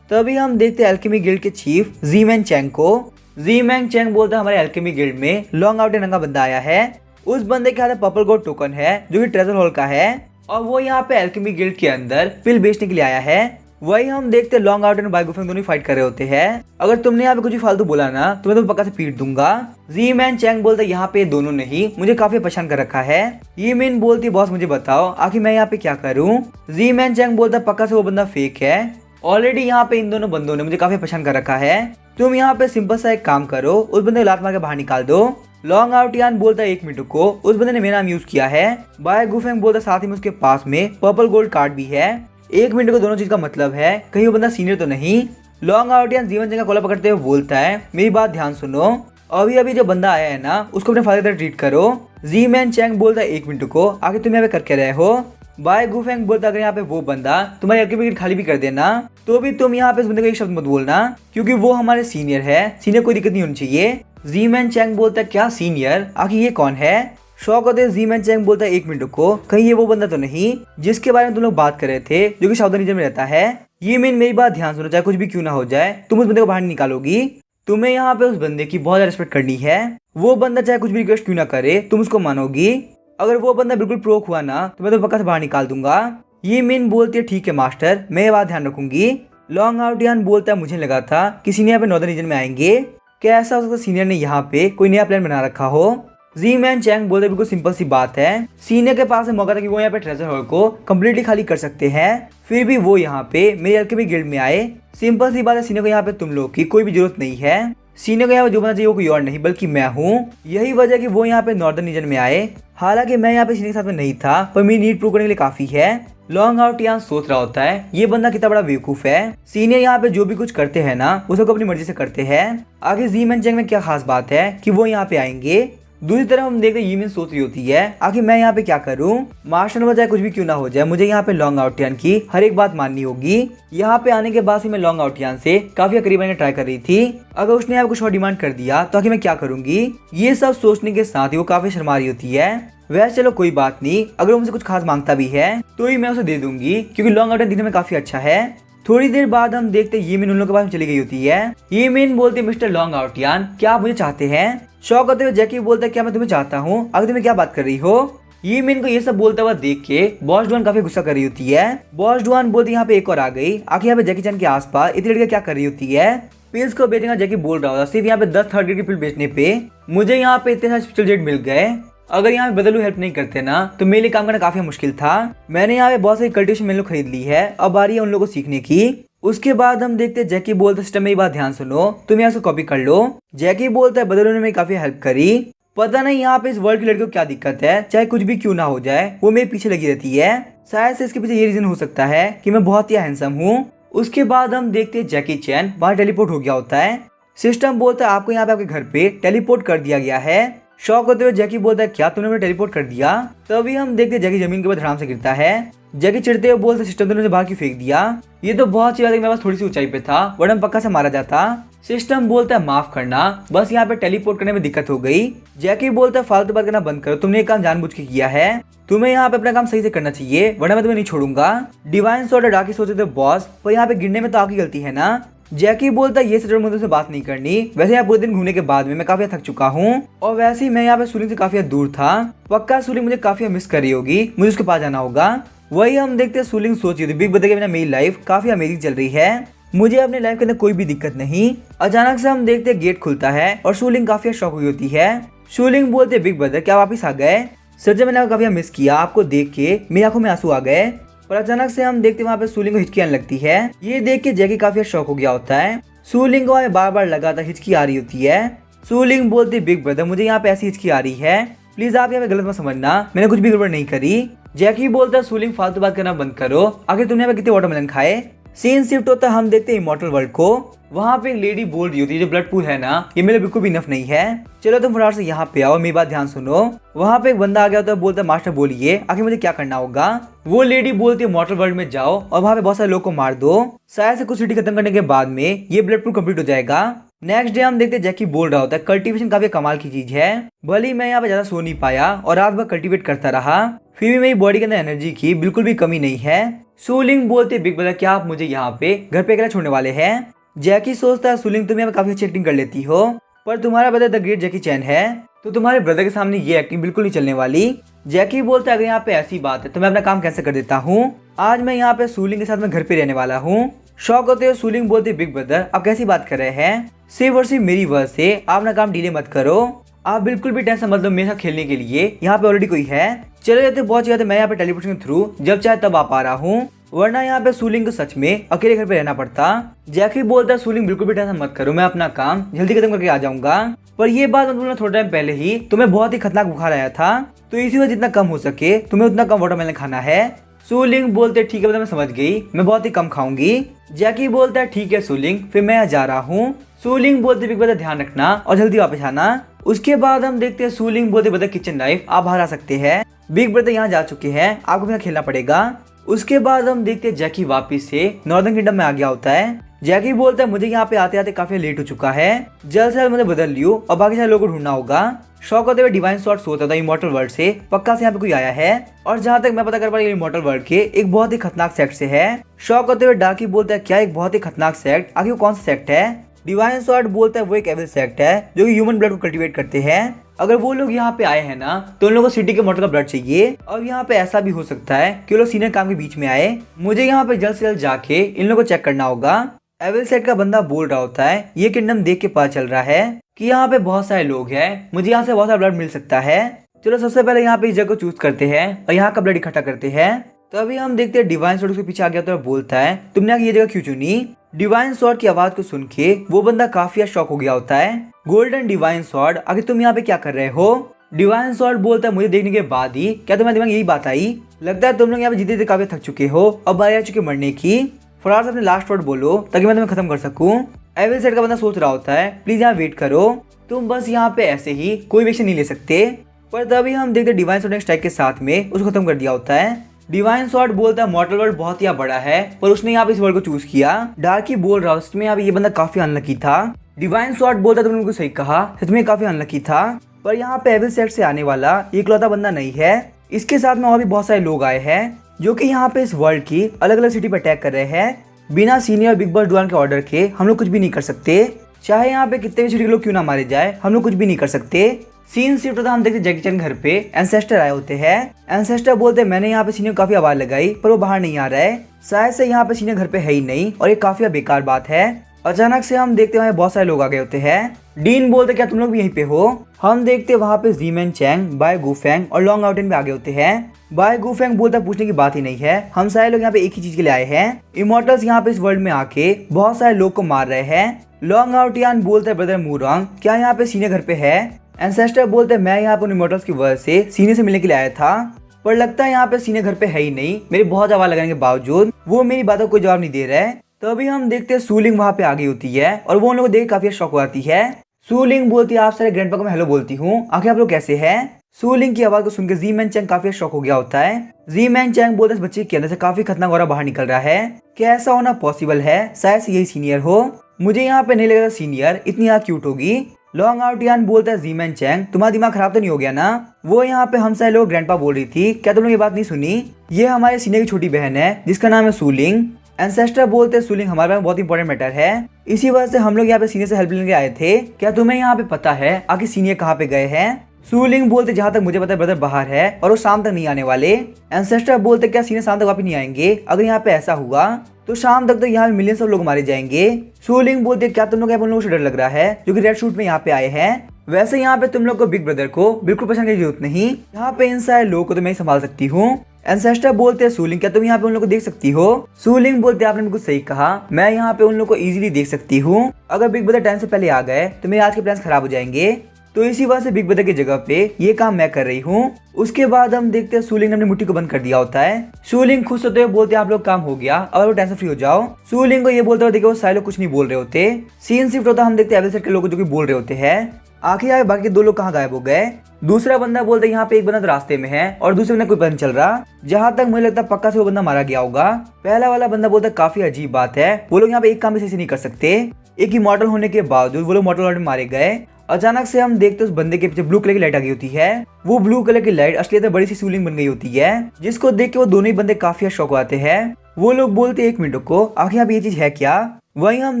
तभी हम देखते हैं एल्केमी गिल्ड के चीफ जीमैन चैंग को। जीमैन चैंग बोलता है हमारे एल्केमी गिल्ड में लॉन्ग आउट नंगा बंदा आया है, उस बंदे के हाथ में पर्पल गोल्ड टोकन है जो कि ट्रेजर हॉल का है और वो यहाँ पे एल्केमी गिल्ड के अंदर पिल बेचने के लिए आया है। वही हम देखते लॉन्ग आउट और बाई गुफेंग दोनों फाइट कर रहे होते हैं। अगर तुमने यहाँ पे कुछ भी फालतू बोला ना तो मैं तुम्हें पक्का से पीट दूंगा। जी मैन चैंग बोलता है यहाँ पे दोनों नहीं मुझे काफी परेशान कर रखा है। ये मिन बोलती बॉस मुझे बताओ आखिर मैं यहाँ पे क्या करूँ। जी मैन चैंग बोलता पक्का से वो बंदा फेक है, ऑलरेडी यहाँ पे इन दोनों बंदों ने मुझे काफी परेशान कर रखा है, तुम यहाँ पे सिंपल सा एक काम करो, उस बंदे को लात मार के बाहर निकाल दो। लॉन्ग आउट यान बोलता है 1 मिनट को, उस बंदे ने मेरा नाम यूज किया है। बाय गुफेंग बोलता साथ ही में उसके पास में पर्पल गोल्ड कार्ड भी है। 1 मिनट को दोनों चीज का मतलब है कहीं वो बंदा सीनियर तो नहीं। लॉन्ग आउट यान जीवन चैंग का कोला पकड़ते हुए बोलता है मेरी बात ध्यान सुनो, अभी अभी जो बंदा आया है ना उसको अपने फादर की तरह ट्रीट करो। जी मैन चैंग बोलता है 1 मिनट को, आखिर तुम यहाँ पे करके रहे हो। बाय गुफेंग बोलता अगर यहाँ पे वो बंदा तुम्हारी एल्केमी खाली भी कर देना तो भी तुम यहाँ पे इस बंदे को एक शब्द मत बोलना क्योंकि वो हमारे सीनियर है, सीनियर कोई दिक्कत नहीं होनी चाहिए। जी मैन चैंग बोलता है क्या सीनियर, आखिर ये कौन है। शॉक होते हैं। जी मैन चैंग बोलता है 1 मिनट को, कहीं ये वो बंदा तो नहीं जिसके बारे में तुम लोग बात कर रहे थे जो कि साउदर्न रीजन में रहता है। ये मैन मेरी बात ध्यान सुनो, चाहे कुछ भी क्यों ना हो जाए तुम उस बंदे को बाहर निकालोगी, तुम्हें यहाँ पे उस बंदे की बहुत रिस्पेक्ट करनी है, वो बंदा चाहे कुछ भी रिक्वेस्ट क्यों ना करे तुम उसको मानोगी, अगर वो बंदा बिल्कुल प्रोक हुआ ना तो मैं तो पक्का से बाहर निकाल दूंगा। ये मिन बोलती है ठीक है मास्टर, मैं ये बात ध्यान रखूंगी। लॉन्ग आउट यान बोलता है मुझे लगा था कि सीनियर यहाँ पे नॉर्दर्न रीजन में आएंगे, क्या ऐसा हो सकता सीनियर ने यहाँ पे कोई नया प्लान बना रखा हो। जी मैन चैंग बोलते बिल्कुल सिंपल सी बात है, सीनियर के पास मौका था कि वो यहाँ पे ट्रेजर हॉल को कम्प्लीटली खाली कर सकते हैं, फिर भी वो यहाँ पे मेरे एल्केमी गिल्ड में आए। सिंपल सी बात है, सीनियर को यहाँ पे तुम लोग की कोई भी जरूरत नहीं है, सीनियर को यहाँ पे जो बनना चाहिए वो कोई और नहीं बल्कि मैं हूँ, यही वजह कि वो यहाँ पे नॉर्दर्न रीजन में आए। हालांकि मैं यहाँ पे सीनियर के साथ में नहीं था पर मेरी नीड प्रूव करने के लिए काफी है। लॉन्ग आउट यहाँ सोच रहा होता है ये बंदा कितना बड़ा बेवकूफ है, सीनियर यहाँ पे जो भी कुछ करते हैं ना उसे को अपनी मर्जी से करते हैं, आगे जी मैन चैंग में क्या खास बात है कि वो यहाँ पे आएंगे। दूसरी तरफ हम देखते हैं यीमिन सोच रही होती है आखिर मैं यहाँ पे क्या करूँ, मास्टर ने बजाय कुछ भी क्यों ना हो जाए मुझे यहाँ पे लॉन्ग आउट यान की हर एक बात माननी होगी। यहाँ पे आने के बाद ही मैं लॉन्ग आउट यान से काफी करीब आने ट्राई कर रही थी, अगर उसने यहाँ कुछ और डिमांड कर दिया तो आखिर मैं क्या करूंगी। ये सब सोचने के साथ ही वो काफी शर्मा रही होती है। वैसे चलो कोई बात नहीं, अगर वो मुझसे कुछ खास मांगता भी है तो ही मैं उसे दे दूंगी क्योंकि लॉन्ग आउट दिखने में काफी अच्छा है। थोड़ी देर बाद हम देखते ये मिन उन लोगों के पास में चली गई होती है। ये मिन बोलते मिस्टर लॉन्ग आउट यान क्या आप मुझे चाहते हैं। शॉक होते हुए जैकी बोलता है क्या मैं तुम्हें चाहता हूँ, आगे तुम्हें क्या बात कर रही हो। ये मिन को ये सब बोलता हुआ देख के बॉस डुआन काफी गुस्सा कर रही होती है। बॉस डुआन बोलती यहाँ पे एक और आ गई, आखिर यहाँ पे जैकी चैन के आसपास इतनी लड़कियां क्या कर रही होती है। पिल्स को बेचने का जैकी बोल रहा होता सिर्फ यहाँ पे 10 थर्ड ग्रेड की पिल बेचने पे मुझे यहाँ पे इतने सारे स्पेशल जेट मिल गए, अगर यहाँ पे बदलू हेल्प नहीं करते ना तो मेरे लिए काम करना काफी मुश्किल था। मैंने यहाँ पे बहुत सारी कल्टिवेशन मेनू खरीद ली है, अब बारी है उन लोगों को सीखने की। उसके बाद हम देखते हैं जैकी बोलता सिस्टम मेरी बात ध्यान सुनो, तुम यहाँ से कॉपी कर लो। जैकी बोलता है बदलू ने मेरी काफी हेल्प करी, पता नहीं यहाँ पे इस वर्ल्ड की लड़कियों को क्या दिक्कत है, चाहे कुछ भी क्यों ना हो जाए वो मेरे पीछे लगी रहती है, शायद से इसके पीछे ये रीजन हो सकता है कि मैं बहुत ही हैंडसम हूँ। उसके बाद हम देखते हैं जैकी चैन बाहर टेलीपोर्ट हो गया होता है। सिस्टम बोलता है आपको यहाँ पे आपके घर पे टेलीपोर्ट कर दिया गया है। शॉक होते हुए जैकी बोलता है क्या तुमने मुझे टेलीपोर्ट कर दिया। तभी हम देखते हैं जैकी जमीन के ऊपर धड़ाम से गिरता है। जैकी चिढ़ते हुए बोलते सिस्टम तुमने बाहर क्यों फेंक दिया, ये तो बहुत अच्छी बात है, मेरे पास थोड़ी सी ऊंचाई पे था वरना पक्का से मारा जाता। सिस्टम बोलता है माफ करना, बस यहाँ पे टेलीपोर्ट करने में दिक्कत हो गई। जैकी बोलता है फालतू बात करना बंद करो, तुमने ये काम जानबूझ के किया है, तुम्हें यहाँ पे अपना काम सही से करना चाहिए वरना मैं तुम्हें नहीं छोड़ूंगा। डिवाइन सॉर्ड डाकी सोचते थे बॉस, पर यहाँ पे गिरने में तो आपकी गलती है ना। जैकी बोलता है ये सच मुझे से बात नहीं करनी, वैसे यहाँ पूरे दिन घूमने के बाद में मैं काफी थक चुका हूँ और वैसे ही मैं यहाँ पे सूलिंग से काफी दूर था, पक्का सूलिंग मुझे काफी मिस कर रही होगी, मुझे उसके पास जाना होगा। वही हम देखते हैं सूलिंग सोच रही थी बिग ब्रदर के बिना मेरी लाइफ काफी अमेजिंग चल रही है, मुझे अपने लाइफ के अंदर कोई भी दिक्कत नहीं। अचानक से हम देखते हैं गेट खुलता है और सूलिंग काफी शॉक हुई होती है। सूलिंग बोलते बिग ब्रदर क्या वापिस आ गए, सच में मैंने काफी मिस किया, आपको देख के मेरी आंखों में आंसू आ गए। पर अचानक से हम देखते वहाँ पे सूलिंग को हिचकी आने लगती है, ये देख के जैकी काफी शॉक हो गया होता है। सूलिंग को हमें बार बार लगातार हिचकी आ रही होती है। सूलिंग बोलती बिग ब्रदर मुझे यहाँ पे ऐसी हिचकी आ रही है, प्लीज आप यहाँ पे गलत मत समझना, मैंने कुछ भी गड़बड़ नहीं करी। जैकी बोलता है सूलिंग फालतू बात करना बंद करो, आखिर तुमने यहाँ पे कितने वाटरमेलन खाए। सीन शिफ्ट होता है, हम देखते हैं इमॉर्टल वर्ल्ड को। वहाँ पे एक लेडी बोल रही होती है जो ब्लड पूल है ना, ये मेरे बिल्कुल भी इनफ नहीं है, चलो तुम फटाफट से यहाँ पे आओ, मेरी बात ध्यान सुनो। वहाँ पे एक बंदा आ गया होता है, बोलता है मास्टर बोलिए आखिर मुझे क्या करना होगा। वो लेडी बोलती है इमॉर्टल वर्ल्ड में जाओ और वहाँ पे बहुत सारे लोग को मार दो, शायद से कुछ सिटी खत्म करने के बाद में ये ब्लड पूल कंप्लीट हो जाएगा। नेक्स्ट डे हम देखते हैं जैकी बोल रहा होता है कल्टीवेशन काफी कमाल की चीज है, भले ही मैं यहाँ पे ज्यादा सो नहीं पाया और रात भर कल्टीवेट करता रहा, फिर भी मेरी बॉडी के अंदर एनर्जी की बिल्कुल भी कमी नहीं है। सूलिंग बोलते बिग ब्रदर क्या आप मुझे यहाँ पे घर पे अकेला छोड़ने वाले हैं। जैकी सोचता है सूलिंग तुम यहाँ पे काफी अच्छी एक्टिंग कर लेती हो, पर तुम्हारा ब्रदर द ग्रेट जैकी चैन है, तो तुम्हारे ब्रदर के सामने ये एक्टिंग बिल्कुल नहीं चलने वाली। जैकी बोलता है अगर यहाँ पे ऐसी बात है तो मैं अपना काम कैंसिल कर देता हूँ, आज मैं यहाँ पे सूलिंग के साथ में घर पे रहने वाला हूँ। शौक होते हुए सूलिंग बोलते बिग ब्रदर आप कैसी बात कर रहे हैं, सिर्फ और सिर्फ मेरी वजह से आप अपना काम डिले मत करो, आप बिल्कुल भी टेंशन मतलब मेरे साथ खेलने के लिए यहाँ पे ऑलरेडी कोई है, चले जाते बहुत जाते मैं यहाँ पे टेलीपोर्टेशन के थ्रू जब चाहे तब आ पा रहा हूँ, वरना यहाँ पे सूलिंग को सच में अकेले घर पे रहना पड़ता। जैकी बोलता है सूलिंग बिल्कुल भी टेंशन मत करो, मैं अपना काम जल्दी खत्म करके आ जाऊंगा, पर ये बात मैं थोड़ा टाइम पहले ही तुम्हें बहुत ही खतरनाक बुखार आया था, तो इसी वजह जितना कम हो सके तुम्हें उतना कम वाटरमेलन खाना है। सूलिंग बोलते ठीक है, मैं समझ गई, मैं बहुत ही कम खाऊंगी। जैकी बोलता है ठीक है सूलिंग, फिर मैं यहाँ जा रहा हूँ। सूलिंग बोलते बिग ब्रदर ध्यान रखना और जल्दी वापस आना। उसके बाद हम देखते हैं सूलिंग बोलते ब्रदर किचन नाइफ आप बाहर आ सकते हैं, बिग ब्रदर यहाँ जा चुके हैं, आपको यहाँ खेलना पड़ेगा। उसके बाद हम देखते हैं जैकी वापिस से नॉर्दर्न किंगडम में आ गया होता है। जैकी बोलता है मुझे यहाँ पे आते आते काफी लेट हो चुका है, जल्द से जल्द मुझे बदल लियो और बाकी सारे लोगों को ढूंढना होगा। शौक होते हुए डिवाइन स्वॉर्ड सोचता था इमॉर्टल वर्ल्ड से पक्का से यहाँ पे कोई आया है, और जहाँ तक मैं पता कर पा रहा हूँ इमॉर्टल वर्ल्ड के एक बहुत ही खतरनाक सेक्ट से है। शौक होते हुए डार्की बोलता है क्या एक बहुत ही खतरनाक सेक्ट, आखिर वो कौन सा सेक्ट है। डिवाइन स्वॉर्ड बोलता है वो एक एविल सेक्ट है जो कि ह्यूमन ब्लड को कल्टीवेट करते हैं, अगर वो लोग यहाँ पे आए हैं ना तो उन लोगों को सिटी के मॉर्टल का ब्लड चाहिए, और यहाँ पे ऐसा भी हो सकता है कि वो लोग सीनियर काम के बीच में आए, मुझे यहाँ पे जल्द से जल्द जाके इन लोगों को चेक करना होगा। एविल सेट का बंदा बोल रहा होता है ये किंगडम देख के पता चल रहा है कि यहाँ पे बहुत सारे लोग हैं, मुझे यहाँ से बहुत सारा ब्लड मिल सकता है, चलो सबसे पहले यहाँ पे इस जगह को चूज करते हैं और यहाँ का ब्लड इकट्ठा करते हैं। तो अभी हम देखते हैं डिवाइन स्वॉर्ड उसके पीछे आ गया तो बोलता है तुमने आगे ये जगह क्यों चुनी। डिवाइन स्वॉर्ड की आवाज को सुन के वो बंदा काफी शॉक हो गया होता है। गोल्डन डिवाइन स्वॉर्ड आगे तुम यहाँ पे क्या कर रहे हो। डिवाइन स्वॉर्ड बोलता है मुझे देखने के बाद ही क्या तुम्हारे दिमाग यही बात आई, लगता है तुम लोग यहाँ पे जीते काफी थक चुके हो, अब बारी आ चुके मरने की, फटाफट से अपने लास्ट वर्ड बोलो ताकि मैं तुम्हें खत्म कर सकूं। एविल सेट का बंदा सोच रहा होता है प्लीज यहाँ वेट करो, तुम बस यहाँ पे ऐसे ही कोई भी एक्शन नहीं ले सकते, पर तभी हम देखते डिवाइन स्वॉर्ड ने स्ट्राइक के साथ में उसको खत्म कर दिया होता है। डिवाइन स्वॉर्ड बोलता है मॉर्टल वर्ल्ड बहुत ही बड़ा है पर उसने यहाँ पे इस वर्ल्ड को चूज किया। डार्की बोल रहा है यहाँ पे ये बंदा काफी अनलकी था। डिवाइन स्वॉर्ड बोलता तुमने बिल्कुल सही कहा, सच में काफी अनलकी था, पर यहाँ पे एविल सेट से आने वाला इकलौता बंदा नहीं है, इसके साथ में और भी बहुत सारे लोग आए हैं जो कि यहाँ पे इस वर्ल्ड की अलग अलग सिटी पर अटैक कर रहे हैं। बिना सीनियर बिग बॉस डुआन के ऑर्डर के हम लोग कुछ भी नहीं कर सकते, चाहे यहाँ पे कितने भी सिटी के लोग क्यों ना मारे जाए हम लोग कुछ भी नहीं कर सकते। सीन शिफ्ट होता हम देखते जैकी चैन घर पे एंसेस्टर आए होते हैं। एंसेस्टर बोलते हैं मैंने यहाँ पे सीनियर काफी आवाज लगाई पर वो बाहर नहीं आ रहा है, शायद से यहाँ पे सीनियर घर पे है ही नहीं और ये काफी बेकार बात है। अचानक से हम देखते हैं बहुत सारे लोग आ गए होते हैं। डीन बोलते क्या तुम लोग भी यहीं पे हो। हम देखते वहाँ पे जीमेन चैंग, बाय गुफेंग और लॉन्ग आउटन भी आ गए होते हैं। बाय गुफेंग बोलता पूछने की बात ही नहीं है, हम सारे लोग यहाँ पे एक ही चीज के लिए आए हैं, इमॉर्टल्स यहाँ पे इस वर्ल्ड में आके बहुत सारे लोग को मार रहे हैं। लॉन्ग आउटियान बोलते हैं ब्रदर मूरंग क्या यहाँ पे सीनियर घर पे है। एंसेस्टर बोलते हैं मैं यहाँ पे इमॉर्टल्स की वजह से सीनियर से मिलने के लिए आया था, पर लगता है यहाँ पे सीनियर घर पे है ही नहीं, मेरी बहुत आवाज लगाने के बावजूद वो मेरी बातों को कोई जवाब नहीं दे रहा है। तो अभी हम देखते हैं सूलिंग वहाँ पे आ गई होती है और वो उन लोगों को देख काफी शौक हो जाती है। सूलिंग बोलती है आप सारे ग्रैंडपा को मैं हेलो बोलती हूँ, आखिर आप लोग कैसे हैं। सूलिंग की आवाज को सुनकर जीमैन चैंग काफी शौक हो गया होता है। जीमैन चैंग बोलते इस बच्चे के अंदर से काफी खतरनाक औरा बाहर निकल रहा है, क्या ऐसा होना पॉसिबल है, शायद से यही सीनियर हो, मुझे यहाँ पे नहीं लगा सीनियर इतनी क्यूट होगी। लॉन्ग आउटियान बोलता है जीमैन चैंग तुम्हारा दिमाग खराब तो नहीं हो गया ना, वो यहाँ पे हम सारे लोग ग्रैंडपा बोल रही थी, क्या तुम लोग ये बात नहीं सुनी, ये हमारे सीनियर की छोटी बहन है जिसका नाम है सूलिंग। एंसेस्टर बोलते हैं सूलिंग हमारे पास बहुत इंपॉर्टेंट मैटर है, इसी वजह से हम लोग यहाँ पे सीनियर से हेल्प लेने आए थे, क्या तुम्हें यहाँ पे पता है आखिर सीनियर कहाँ पे गए हैं। सूलिंग बोलते जहाँ तक मुझे पता है ब्रदर बाहर है और वो शाम तक नहीं आने वाले। एंसेस्टर बोलते क्या सीनियर शाम तक वापस नहीं आएंगे, अगर यहाँ पे ऐसा हुआ तो शाम तक तो यहाँ मिलियंस ऑफ लोग मारे जाएंगे। सूलिंग बोलते क्या तुम लोग उन लोगों से डर लग रहा है जो कि रेड शूट में यहाँ पे आए हैं, वैसे यहाँ पे तुम लोग को बिग ब्रदर को बिल्कुल परेशान करने की जरूरत नहीं, यहाँ पे इन सारे लोगों को तो मैं ही संभाल सकती हूँ। एंसेस्टर बोलते हैं सूलिंग क्या तुम यहाँ पे उन लोगों को देख सकती हो। सूलिंग बोलते आपने बिल्कुल सही कहा, मैं यहाँ पे उन लोगों को इजीली देख सकती हूँ, अगर बिग ब्रदर टाइम से पहले आ गए तो मेरे आज के प्लान खराब हो जाएंगे, तो इसी वजह से बिग ब्रदर की जगह पे ये काम मैं कर रही हूँ। उसके बाद हम देखते हैं सूलिंग ने अपनी मुट्ठी को बंद कर दिया होता है। सूलिंग खुश होते हुए बोलते हैं आप लोग काम हो गया, अब वो टेंशन फ्री हो जाओ। सूलिंग को ये बोलते हुए देखो सारे लोग कुछ नहीं बोल रहे होते। सीन शिफ्ट होता हम देखते हैं एविल सेट के लोग जो कि बोल रहे होते हैं। आखिर यार बाकी 2 लोग कहाँ गायब हो गए। दूसरा बंदा बोलते यहाँ पे एक बंदा तो रास्ते में है और दूसरे बंदा कोई पता नहीं चल रहा। जहाँ तक मुझे लगता है पक्का से वो बंदा मारा गया होगा। पहला वाला बंदा बोलता काफी अजीब बात है, वो लोग यहाँ पे एक काम भी सही से नहीं कर सकते। एक इमॉर्टल होने के बावजूद वो लोग मॉर्टल वर्ल्ड में मारे गए। अचानक से हम देखते उस बंदे के पीछे ब्लू कलर की लाइट आ गई होती है। वो ब्लू कलर की लाइट असलियत बड़ी सी सूलिंग बन गई होती है, जिसको देख के वो दोनों ही बंदे काफी शौक आते हैं। वो लोग बोलते 1 मिनट को आखिर यहाँ पे ये चीज है क्या। वहीं हम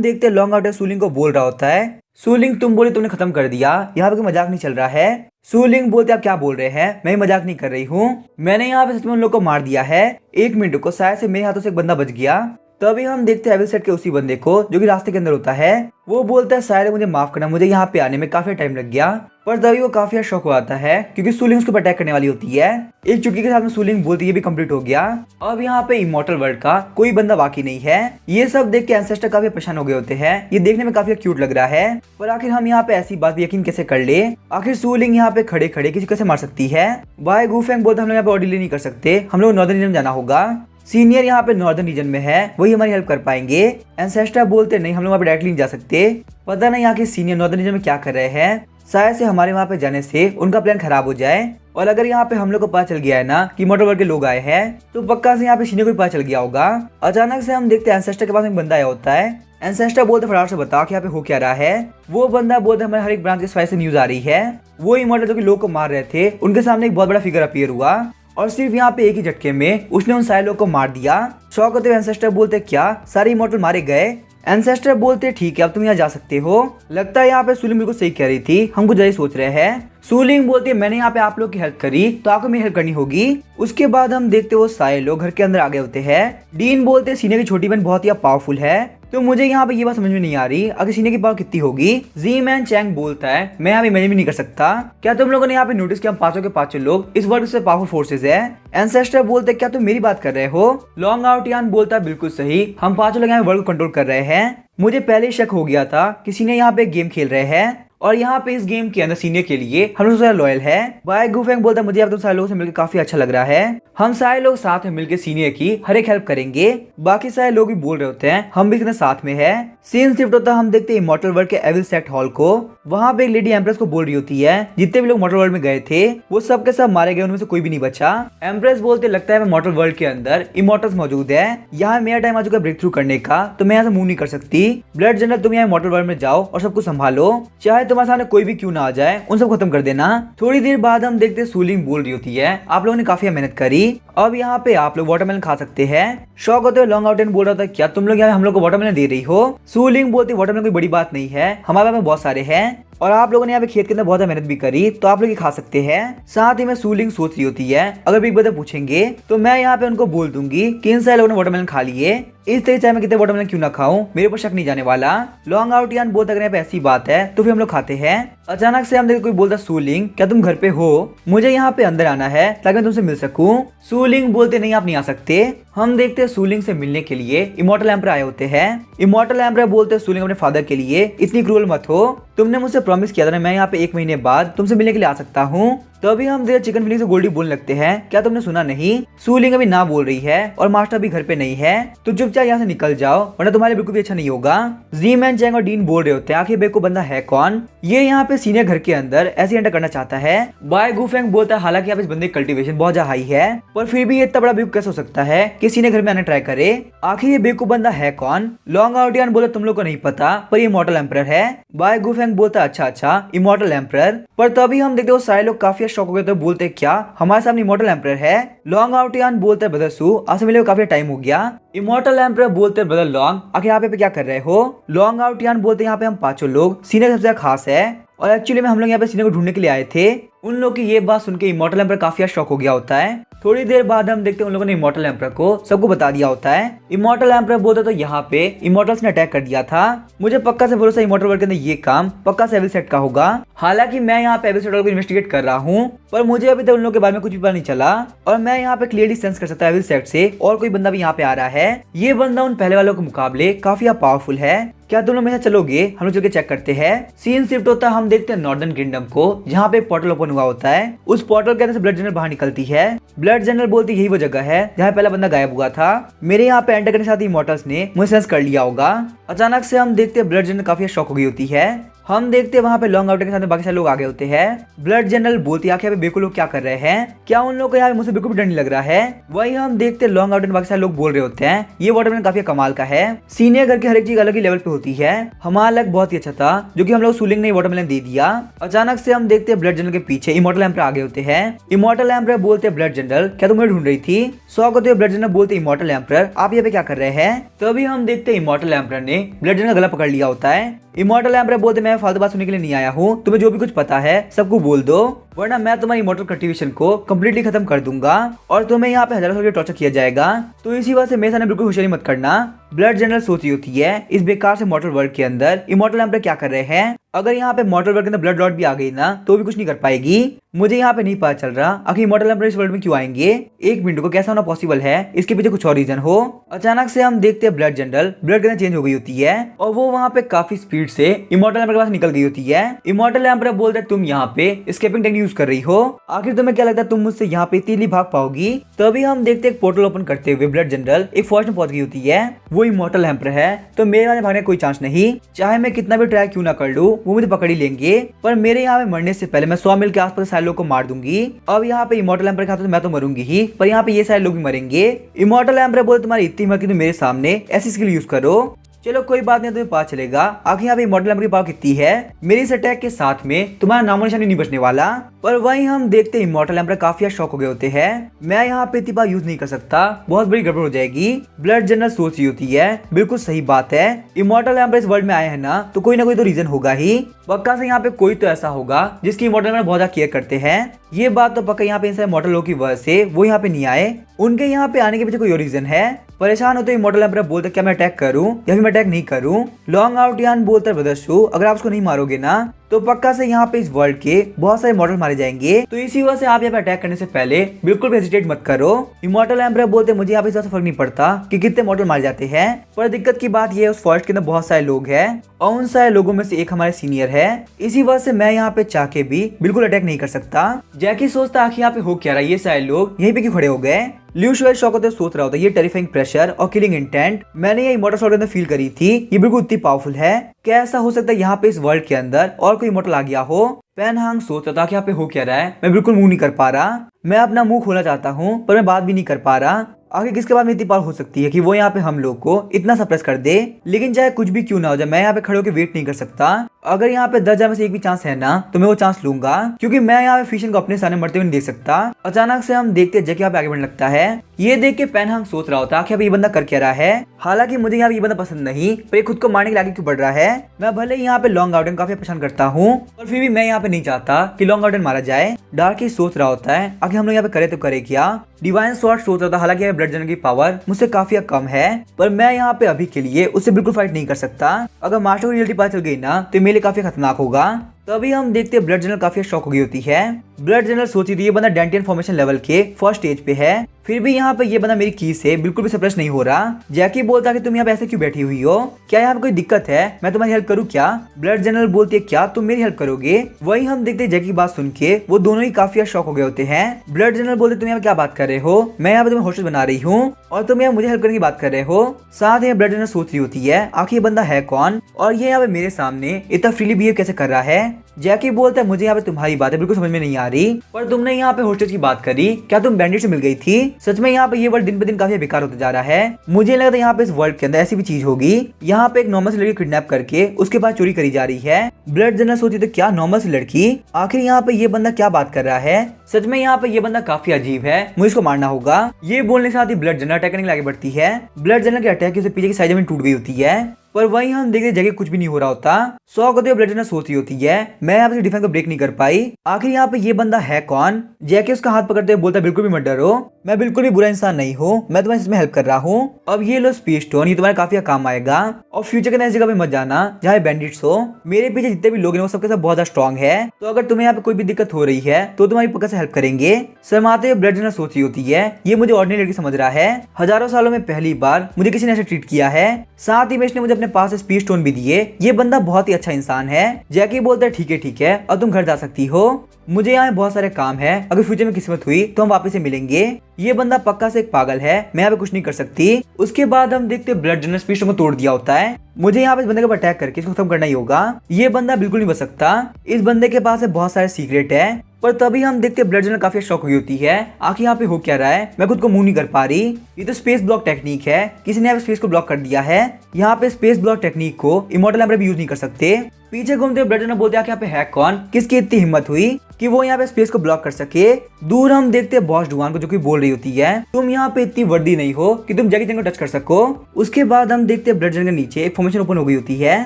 देखते लॉन्ग आउटर सूलिंग को बोल रहा होता है सूलिंग तुम बोले तुमने खत्म कर दिया, यहाँ पे कोई मजाक नहीं चल रहा है। सूलिंग बोलते आप क्या बोल रहे हैं, मैं मजाक नहीं कर रही हूँ, मैंने यहाँ पे सच में उन लोग को मार दिया है। 1 मिनट को शायद से मेरे हाथों से एक बंदा बच गया। तभी हम देखते हैं एविल सेट के उसी बंदे को जो कि रास्ते के अंदर होता है। वो बोलता है शायद मुझे माफ करना, मुझे यहाँ पे आने में काफी टाइम लग गया। पर तभी वो काफी शौक हो आता है क्योंकि सूलिंग उसको अटैक करने वाली होती है। एक चुटकी के साथ में सूलिंग बोलती है भी कंप्लीट हो गया। अब यहाँ पे इमॉर्टल वर्ल्ड का कोई बंदा बाकी नहीं है। ये सब देख के एंसेस्टर काफी परेशान हो गए होते हैं। ये देखने में काफी क्यूट लग रहा है, पर आखिर हम यहाँ पे ऐसी बात यकीन कैसे कर ले। आखिर सूलिंग यहाँ पे खड़े खड़े किसी कैसे मार सकती है। बाय गूफेंग बोलते हम लोग यहाँ पे ऑर्डिनरी नहीं कर सकते, हम लोग नॉर्दर्न रीजन में जाना होगा। सीनियर यहाँ पे नॉर्दर्न रीजन में है, वही हमारी हेल्प कर पाएंगे। एंसेस्टर बोलते नहीं हम लोग वहाँ पे डायरेक्टली नहीं जा सकते। पता नहीं यहाँ के सीनियर नॉर्दर्न रीजन में क्या कर रहे हैं, शायद से हमारे वहाँ पे जाने से उनका प्लान खराब हो जाए। और अगर यहाँ पे हम लोग को पता चल गया है ना कि मॉडल वर्ल्ड के लोग आए हैं, तो पक्का से यहाँ पे सीनियर को भी पता चल गया होगा। अचानक से हम देखते हैं एंसेस्टर के पास एक बंदा आया होता है। एंसेस्टर बोलते फटाफट से बताओ कि यहाँ पे हो क्या रहा है। वो बंदा बोलते हमारे हर एक ब्रांच के सफाई से न्यूज आ रही है। वो इमॉर्टल जो कि लोग को मार रहे थे उनके सामने एक बहुत बड़ा फिगर अपीयर हुआ और सिर्फ यहाँ पे एक ही झटके में उसने उन सारे लोग को मार दिया। शौक होते हुए एंसेस्टर बोलते क्या सारे इमॉर्टल मारे गए। एंसेस्टर बोलते ठीक है अब तुम यहाँ जा सकते हो। लगता है यहाँ पे सूलिंग बिल्कुल सही कह रही थी, हम कुछ ज्यादा सोच रहे हैं। सूलिंग बोलती है मैंने यहाँ पे आप लोग की हेल्प करी तो आपको मेरी हेल्प करनी होगी। उसके बाद हम देखते वो सारे लोग घर के अंदर आ गए होते हैं। डीन बोलते सीनियर की छोटी बहन बहुत ही पावरफुल है, तो मुझे यहाँ पे ये बात समझ में नहीं आ रही अगर सीनियर की पावर कितनी होगी। जी मैन चैंग बोलता है मैं यहाँ पे इमेजिन भी नहीं कर सकता। क्या तुम लोगों ने यहाँ पे नोटिस किया हम पांचों के पांचों लोग इस वर्ल्ड से पावरफुल फोर्सेस है। एंसेस्टर बोलते क्या तुम मेरी बात कर रहे हो। लॉन्ग आउट यान बोलता है बिल्कुल सही, हम पांचों लोग यहाँ वर्ल्ड को कंट्रोल कर रहे हैं। मुझे पहले शक हो गया था किसी ने यहाँ पे गेम खेल रहे हैं और यहाँ पे इस गेम के अंदर सीनियर के लिए हम लोग सारे लॉयल है। बाय गूफेंग बोलता है मुझे अब तुम सारे लोगों से मिलकर काफी अच्छा लग रहा है, हम सारे लोग साथ में मिलकर सीनियर की हर एक हेल्प करेंगे। बाकी सारे लोग भी बोल रहे होते हैं हम भी कितने साथ में है। सीन शिफ्ट होता है हम देखते हैं इमॉर्टल वर्ल्ड के एविल सेट हॉल को। वहाँ पे एक लेडी एम्प्रेस को बोल रही होती है जितने भी लोग मॉर्टल वर्ल्ड में गए थे वो सब के सब मारे गए, उनमें से कोई भी नहीं बचा। एम्प्रेस बोलते लगता है मॉर्टल वर्ल्ड के अंदर इमॉर्टल्स मौजूद है, यहाँ मेरा टाइम आ चुका है ब्रेक थ्रू करने का, तो मैं यहाँ से मूव नहीं कर सकती। ब्लड जनरल तुम यहाँ मॉर्टल वर्ल्ड में जाओ और सबको संभालो, चाहे तुम्हारे सामने कोई भी क्यों ना आ जाए उन सब खत्म कर देना। थोड़ी देर बाद हम देखते हैं सूलिंग बोल रही होती है आप लोगों ने काफी मेहनत करी, अब यहाँ पे आप लोग वाटरमेलन खा सकते हैं। शौक होते हुए लॉन्ग आउट बोल रहा था क्या तुम लोग यहाँ हम लोग को वाटरमेलन दे रही हो। सूलिंग बोलती वाटरमेलन कोई बड़ी बात नहीं है, हमारे पास बहुत सारे हैं और आप लोगों ने यहाँ पे खेत के अंदर बहुत मेहनत भी करी तो आप लोग खा सकते हैं। साथ ही में सूलिंग सोच रही होती है अगर बिग ब्रदर पूछेंगे तो मैं यहाँ पे उनको बोल दूंगी कि इन सारे लोगों ने वाटरमेलन खा लिए, इस तरह चाहे मैं कितने वाटरमेलन क्यों ना खाऊं मेरे ऊपर शक नहीं जाने वाला। लॉन्ग आउट यान बोलता अगर यहाँ पे ऐसी बात है तो फिर हम लोग खाते हैं। अचानक से हम देखते कोई बोलता सूलिंग क्या तुम घर पे हो, मुझे यहाँ पे अंदर आना है ताकि मैं तुमसे मिल सकूं। सूलिंग बोलते नहीं आप नहीं आ सकते। हम देखते हैं सूलिंग से मिलने के लिए इमॉर्टल एम्पर आए होते हैं। इमॉर्टल एम्पर बोलते सूलिंग अपने फादर के लिए इतनी क्रूअल मत हो, तुमने मुझसे प्रॉमिस किया था ना मैं यहाँ पे 1 महीने बाद तुमसे मिलने के लिए आ सकता हूँ। तो अभी हम देर चिकन फिलिंग से गोल्डी बोलने लगते हैं क्या तुमने सुना नहीं, सूलिंग अभी ना बोल रही है और मास्टर भी घर पे नहीं है, तो चुपचाप यहाँ से निकल जाओ वरना तुम्हारे बिल्कुल भी अच्छा नहीं होगा। जी मैन चैंग और डीन बोल रहे होते हैं आखिर बेको बंदा है कौन, ये यहाँ पे सीनियर घर के अंदर ऐसे एंटर करना चाहता है। बाय गूफेंग बोलता है हालांकि यहाँ पे इस बंदे की कल्टीवेशन बहुत ज्यादा हाई है पर फिर भी ये इतना बड़ा बेवकूफ कैसे हो सकता है कि सीनियर घर में आने ट्राई करे, आखिर ये बेवकूफ बंदा है कौन। लॉन्ग आउट यान बोला तुम लोग को नहीं पता पर ये इमॉर्टल एम्परर है। बाय गूफेंग बोलता अच्छा इमॉर्टल एम्परर, पर तभी हम देखते वो सारे लोग काफी शॉक हो गए तो बोलते क्या हमारे सामने इमॉर्टल एम्परर है। लॉन्ग आउट यान बोलते ब्रदर सू आपसे मिले काफी टाइम हो गया। इमॉर्टल एम्परर बोलते ब्रदर लॉन्ग आखिर यहाँ पे क्या कर रहे हो। लॉन्ग आउट यान बोलते यहाँ पे हम पांचों लोग सीनियर सबसे खास है और एक्चुअली में हम लोग यहाँ पे सीनियर को ढूंढने के लिए आए थे। उन लोग की ये बात सुन के इमॉर्टल एम्परर काफी शॉक हो गया होता है। थोड़ी देर बाद हम देखते हैं उन लोगों ने इमॉर्टल एम्परर को सबको बता दिया होता है। इमॉर्टल एम्परर बोलता तो यहाँ पे इमॉर्टल्स ने अटैक कर दिया था, मुझे पक्का से भरोसा इमॉर्टल वर्ल्ड के अंदर ये काम पक्का से एविल सेट का होगा। हालांकि मैं यहाँ पे एविल सेट को इन्वेस्टिगेट कर रहा हूँ पर मुझे अभी तक उन लोगों के बारे में कुछ भी पता नहीं चला और मैं यहाँ पे क्लियरली सेंस कर सकता एविल सेट से और कोई बंदा भी यहाँ पे आ रहा है। ये बंदा उन पहले वालों के मुकाबले काफी पावरफुल है। क्या तुम लोग मेरे साथ चलोगे? हम लोग चल के चेक करते हैं। सीन शिफ्ट होता है, हम देखते हैं नॉर्दर्न किंगडम को, जहाँ पे पोर्टल ओपन हुआ होता है। उस पोर्टल के अंदर से ब्लड जनरल बाहर निकलती है। ब्लड जनरल बोलती यही वो जगह है जहाँ पहला बंदा गायब हुआ था। मेरे यहाँ पे एंटर करने के साथ इमॉर्टल्स ने मुझे सेंस कर लिया होगा। अचानक से हम देखते हैं ब्लड जनरल काफी शॉक हो गई होती है। हम देखते हैं वहाँ पे लॉन्ग आउटर के साथ बाकी सारे लोग आगे होते हैं। ब्लड जनरल बोलती है यहाँ पे बिल्कुल लोग क्या कर रहे हैं, क्या उन लोगों को यहाँ पे मुझसे बिल्कुल भी डर नहीं लग रहा है। वही हम देखते हैं लॉन्ग आउटर बाकी सारे लोग बोल रहे होते हैं ये वाटरमेलन काफी कमाल का है, सीनियर घर की हर एक चीज अलग ही लेवल पे होती है। हमारा लक बहुत ही अच्छा था जो कि हम लोग सूलिंग ने वाटरमेलन दे दिया। अचानक से हम देखते हैं ब्लड जनरल के पीछे इमॉर्टल एम्पर आगे होते हैं। इमॉर्टल एम्पर बोलते हैं ब्लड जनरल क्या तुम मुझे ढूंढ रही थी? सौ होते ब्लड जनरल बोलते इमॉर्टल एम्पर आप यहाँ पे क्या कर रहे हैं? तभी हम देखते हैं इमॉर्टल एम्पर ने ब्लड जनरल का गला पकड़ लिया होता है। इमॉर्टल एम्पर बोलते मैं फालतू बात सुनने के लिए नहीं आया हूँ, तुम्हें जो भी कुछ पता है सबको बोल दो वरना मैं तुम्हारी इमॉर्टल कल्टीवेशन को कम्प्लीटली खत्म कर दूंगा और तुम्हें यहाँ पे हजारों साल टॉर्चर किया जाएगा। तो इसी वजह से मेरे सामने बिल्कुल होशियारी मत करना। ब्लड जनरल सोची होती है इस बेकार से मॉर्टल वर्ल्ड के अंदर इमॉर्टल एम्पर क्या कर रहे हैं। अगर यहाँ पे मॉर्टल वर्ल्ड के अंदर ब्लड लॉर्ड भी आ गई ना तो भी कुछ नहीं कर पाएगी। मुझे यहाँ पे नहीं पता चल रहा आखिर इमॉर्टल एम्पर इस वर्ल्ड में क्यों आएंगे। एक मिनट को कैसा होना पॉसिबल है, इसके पीछे कुछ और रीजन हो। अचानक से हम देखते हैं ब्लड जनरल ब्लड के अंदर चेंज हो गई होती है और वो वहाँ पे काफी स्पीड से इमॉर्टल एम्पर के पास निकल गई होती है। इमॉर्टल एम्पर बोलते तुम यहाँ पे एस्केपिंग टेक्निक यूज कर रही हो, आखिर तुम्हें क्या लगता है तुम मुझसे यहाँ पे इतनी भाग पाओगी? तभी हम देखते हैं पोर्टल ओपन करते हुए ब्लड जनरल एक फॉरेस्ट में पहुंच गई होती है। वो इमॉर्टल एम्पर है तो मेरे वहां भागने का कोई चांस नहीं, चाहे मैं कितना भी ट्राई क्यों ना कर लूं वो मुझे पकड़ ही लेंगे। पर मेरे यहाँ पे मरने से पहले मैं 100 मील के आसपास सारे लोग को मार दूंगी। अब यहाँ पे इमॉर्टल एम्पर के हाथों से मैं तो मरूंगी ही, पर यहाँ पे ये सारे लोग भी मरेंगे। इमॉर्टल एम्पर बोले तुम्हारी इतनी हिम्मत कि तुम मेरे सामने ऐसी स्किल यूज करो। चलो कोई बात नहीं, तुम्हें पता चलेगा आखिर यहाँ पे इमॉर्टल एम्पर की पावर कितनी है। मेरे इस अटैक के साथ में तुम्हारा नामो निशान नहीं बचने वाला। पर वहीं हम देखते हैं इमॉर्टल एम्पर काफी शॉक हो गए होते हैं। मैं यहाँ पे इतनी बार यूज नहीं कर सकता, बहुत बड़ी गड़बड़ हो जाएगी। ब्लड जनरल सोच रही होती है बिल्कुल सही बात है, इमॉर्टल एम्पर इस वर्ल्ड में आए हैं ना तो कोई ना कोई तो रीजन होगा ही। पक्का से यहाँ पे कोई तो ऐसा होगा जिसकी इमॉर्टल एम्पर बहुत ज्यादा केयर करते हैं। ये बात तो पक्का यहाँ पे इन मॉडल लोगों की वजह से वो यहाँ पे नहीं आए, उनके यहाँ पे आने के पीछे कोई और रीजन है। परेशान होते इमॉर्टल एम्पर बोलते क्या मैं अटैक करूं या फिर मैं अटैक नहीं करूं। लॉन्ग आउट यान बोलता है ब्रदर्सू अगर आप उसको नहीं मारोगे ना तो पक्का से यहाँ पे इस वर्ल्ड के बहुत सारे मॉडल मारे जाएंगे। तो इसी वजह से आप यहाँ पे अटैक करने से पहले बिल्कुल भी हेजिटेट मत करो। इमॉर्टल एम्पर बोलते मुझे यहाँ पे इस फर्क नहीं पड़ता कि कितने मॉडल मारे जाते हैं, पर दिक्कत की बात ये है उस फॉरेस्ट के अंदर बहुत सारे लोग हैं और उन सारे लोगों में से एक हमारे सीनियर है। इसी वजह से मैं यहाँ पे चाह के भी बिल्कुल अटैक नहीं कर सकता। जैकी सोचता आखिर यहाँ पे हो क्या रहा है, ये सारे लोग यहीं पे क्यों खड़े हो गए। ल्यू शुएल शॉक होते सोच रहा होता ये टेरिफाइंग प्रेशर और किलिंग इंटेंट मैंने ये इमॉर्टल शॉट के अंदर फील करी थी, ये बिल्कुल इतनी पावरफुल है। क्या ऐसा हो सकता है यहाँ पे इस वर्ल्ड के अंदर और कोई इमॉर्टल आ गया हो? पेन हांग सोच रहा था कि यहाँ पे हो क्या रहा है, मैं बिल्कुल मुंह नहीं कर पा रहा। मैं अपना मुंह खोलना चाहता हूँ पर मैं बात भी नहीं कर पा रहा। आगे किसके बाद में इतनी पावर हो सकती है कि वो यहाँ पे हम लोग को इतना सप्रेस कर दे। लेकिन चाहे कुछ भी क्यों ना हो जाए मैं यहाँ पे खड़े होकर वेट नहीं कर सकता। अगर यहाँ पे 10,000 में से एक भी चांस है ना तो मैं वो चांस लूंगा, क्योंकि मैं यहाँ पे फिशन को अपने सामने मरते हुए नहीं देख सकता। अचानक से हम देखते हैं जैकी यहाँ पे आगे बढ़ने लगता है। ये देख के पेन हांग सोच रहा होता कि अब ये बंदा कर क्या रहा है। हालांकि मुझे यहाँ पे ये बंदा पसंद नहीं, पर ये खुद को मारने के लिए आगे क्यों बढ़ रहा है। मैं भले ही यहाँ पे लॉन्ग आउटन काफी पसंद करता हूँ और फिर भी मैं यहाँ पे नहीं चाहता कि लॉन्ग आउटन मारा जाए। डार्की सोच रहा होता है आखिर हम लोग यहाँ पे करे तो करे क्या। डिवाइन स्वॉर्ड सोच रहा था हालांकि ब्लड जनरल की पावर मुझसे काफी कम है, पर मैं यहाँ पे अभी के लिए उससे बिल्कुल फाइट नहीं कर सकता। अगर मास्टर को रियलिटी पता चल गई ना तो मेरे लिए काफी खतरनाक होगा। तभी हम देखते हैं ब्लड जनरल काफी शॉक हो गई होती है। ब्लड जनरल सोची थी ये बंदा डेंटियन फॉर्मेशन लेवल के फर्स्ट स्टेज पे है, फिर भी यहाँ पे ये बंदा मेरी की से बिल्कुल भी सप्रेस नहीं हो रहा। जैकी बोलता कि तुम यहाँ पे ऐसे क्यों बैठी हुई हो, क्या यहाँ पे कोई दिक्कत है, मैं तुम्हारी हेल्प करूँ क्या। ब्लड जनरल बोलती है क्या तुम मेरी हेल्प करोगे। वही हम देखते हैं जैकी की बात सुन के वो दोनों ही काफी शॉक हो गए होते हैं। ब्लड जनरल बोलते तुम यहाँ क्या बात कर रहे हो, मैं यहाँ पे तुम्हें होस्टेस बना रही हूँ और तुम यहाँ मुझे हेल्प करने की बात कर रहे हो। साथ ही ब्लड जनरल सोच रही होती है आखिर बंदा है कौन और ये यहाँ पे मेरे सामने इतना फ्रीली बिहेव कैसे कर रहा है। जैकी बोलता है मुझे यहाँ पे तुम्हारी बातें बिल्कुल समझ में नहीं आ रही, पर तुमने यहाँ पे होस्टेज की बात करी, क्या तुम बैंडिट से मिल गई थी। सच में यहाँ पे ये वर्ल्ड दिन पे दिन काफी बेकार होता जा रहा है। मुझे लगता है यहाँ पे इस वर्ल्ड के अंदर ऐसी भी चीज होगी, यहाँ पे एक नॉर्मल सी लड़की किडनैप करके उसके पास चोरी करी जा रही है। ब्लड जनरल सोची तो क्या नॉर्मल सी लड़की, आखिर यहाँ पे ये बंदा क्या बात कर रहा है। सच में यहाँ पे ये बंदा काफी अजीब है, मुझे इसको मारना होगा। ये बोलने के साथ ही ब्लड जनरल अटैक करने के लिए आगे बढ़ती है। ब्लड जनरल के अटैक से पीछे की साइड में टूट गई होती है, पर वहीं हम देखते जगह कुछ भी नहीं हो रहा होता। 100 को ब्लड जनरल सोच रही होती है मैं यहाँ पे डिफेंस को ब्रेक नहीं कर पाई, आखिर यहाँ पे ये बंदा है कौन। जैकी उसका हाथ पकड़ते हुए बोलता बिल्कुल भी मत डरो, मैं बिल्कुल भी बुरा इंसान नहीं हूँ, मैं तुम्हारी इसमें हेल्प कर रहा हूँ। अब ये लो स्पीड स्टोन, ये तुम्हारे काफी काम आएगा और फ्यूचर के ऐसी जगह पे मत जाना जहाँ बैंडिट्स हो। मेरे पीछे जितने भी लोग हैं वो सबके सब बहुत स्ट्रॉन्ग है, तो अगर तुम्हें यहाँ पे कोई भी दिक्कत हो रही है तो तुम्हारी पक्का से हेल्प करेंगे। शर्माते हुए ब्लड जनरल सोच रही होती है ये मुझे ऑर्डिनरी लड़की समझ रहा है, हजारों सालों में पहली बार मुझे किसी ने ऐसे ट्रीट किया है। साथ ही में इसने मुझे अपने अपने पास स्पीड स्टोन भी दिए। ये बंदा बहुत ही अच्छा इंसान है। जैकी बोलता है ठीक है अब तुम घर जा सकती हो, मुझे यहाँ बहुत सारे काम है, अगर फ्यूचर में किस्मत हुई तो हम वापस से मिलेंगे। ये बंदा पक्का से एक पागल है, मैं यहाँ पे कुछ नहीं कर सकती। उसके बाद हम देखते ब्लड जनरल स्पीड स्टोन को तोड़ दिया होता है। मुझे यहाँ पे इस बंदे के ऊपर अटैक करके इसको खत्म करना ही होगा। ये बंदा बिल्कुल नहीं बच सकता, इस बंदे के पास बहुत सारे सीक्रेट है। पर तभी हम देखते ब्लड जनरल काफी शॉक हुई होती है, आखिर यहाँ पे हो क्या रहा है, मैं खुद को मूव नहीं कर पा रही। ये तो स्पेस ब्लॉक टेक्निक है, किसी ने यहाँ पे स्पेस को ब्लॉक कर दिया है। यहाँ पे स्पेस ब्लॉक टेक्निक को इमॉर्टल एम्बर भी यूज नहीं कर सकते। पीछे घूमते ब्लड जनरल बोलते हैं कि यहाँ पे है कौन, किसकी इतनी हिम्मत हुई कि वो यहाँ पे स्पेस को ब्लॉक कर सके। दूर हम देखते हैं बॉस डुआन को, जो कि बोल रही होती है तुम यहाँ पे इतनी वर्दी नहीं हो कि तुम जैकी चैन को टच कर सको। उसके बाद हम देखते हैं ब्लड जनरल के नीचे एक फॉर्मेशन ओपन हो गई होती है।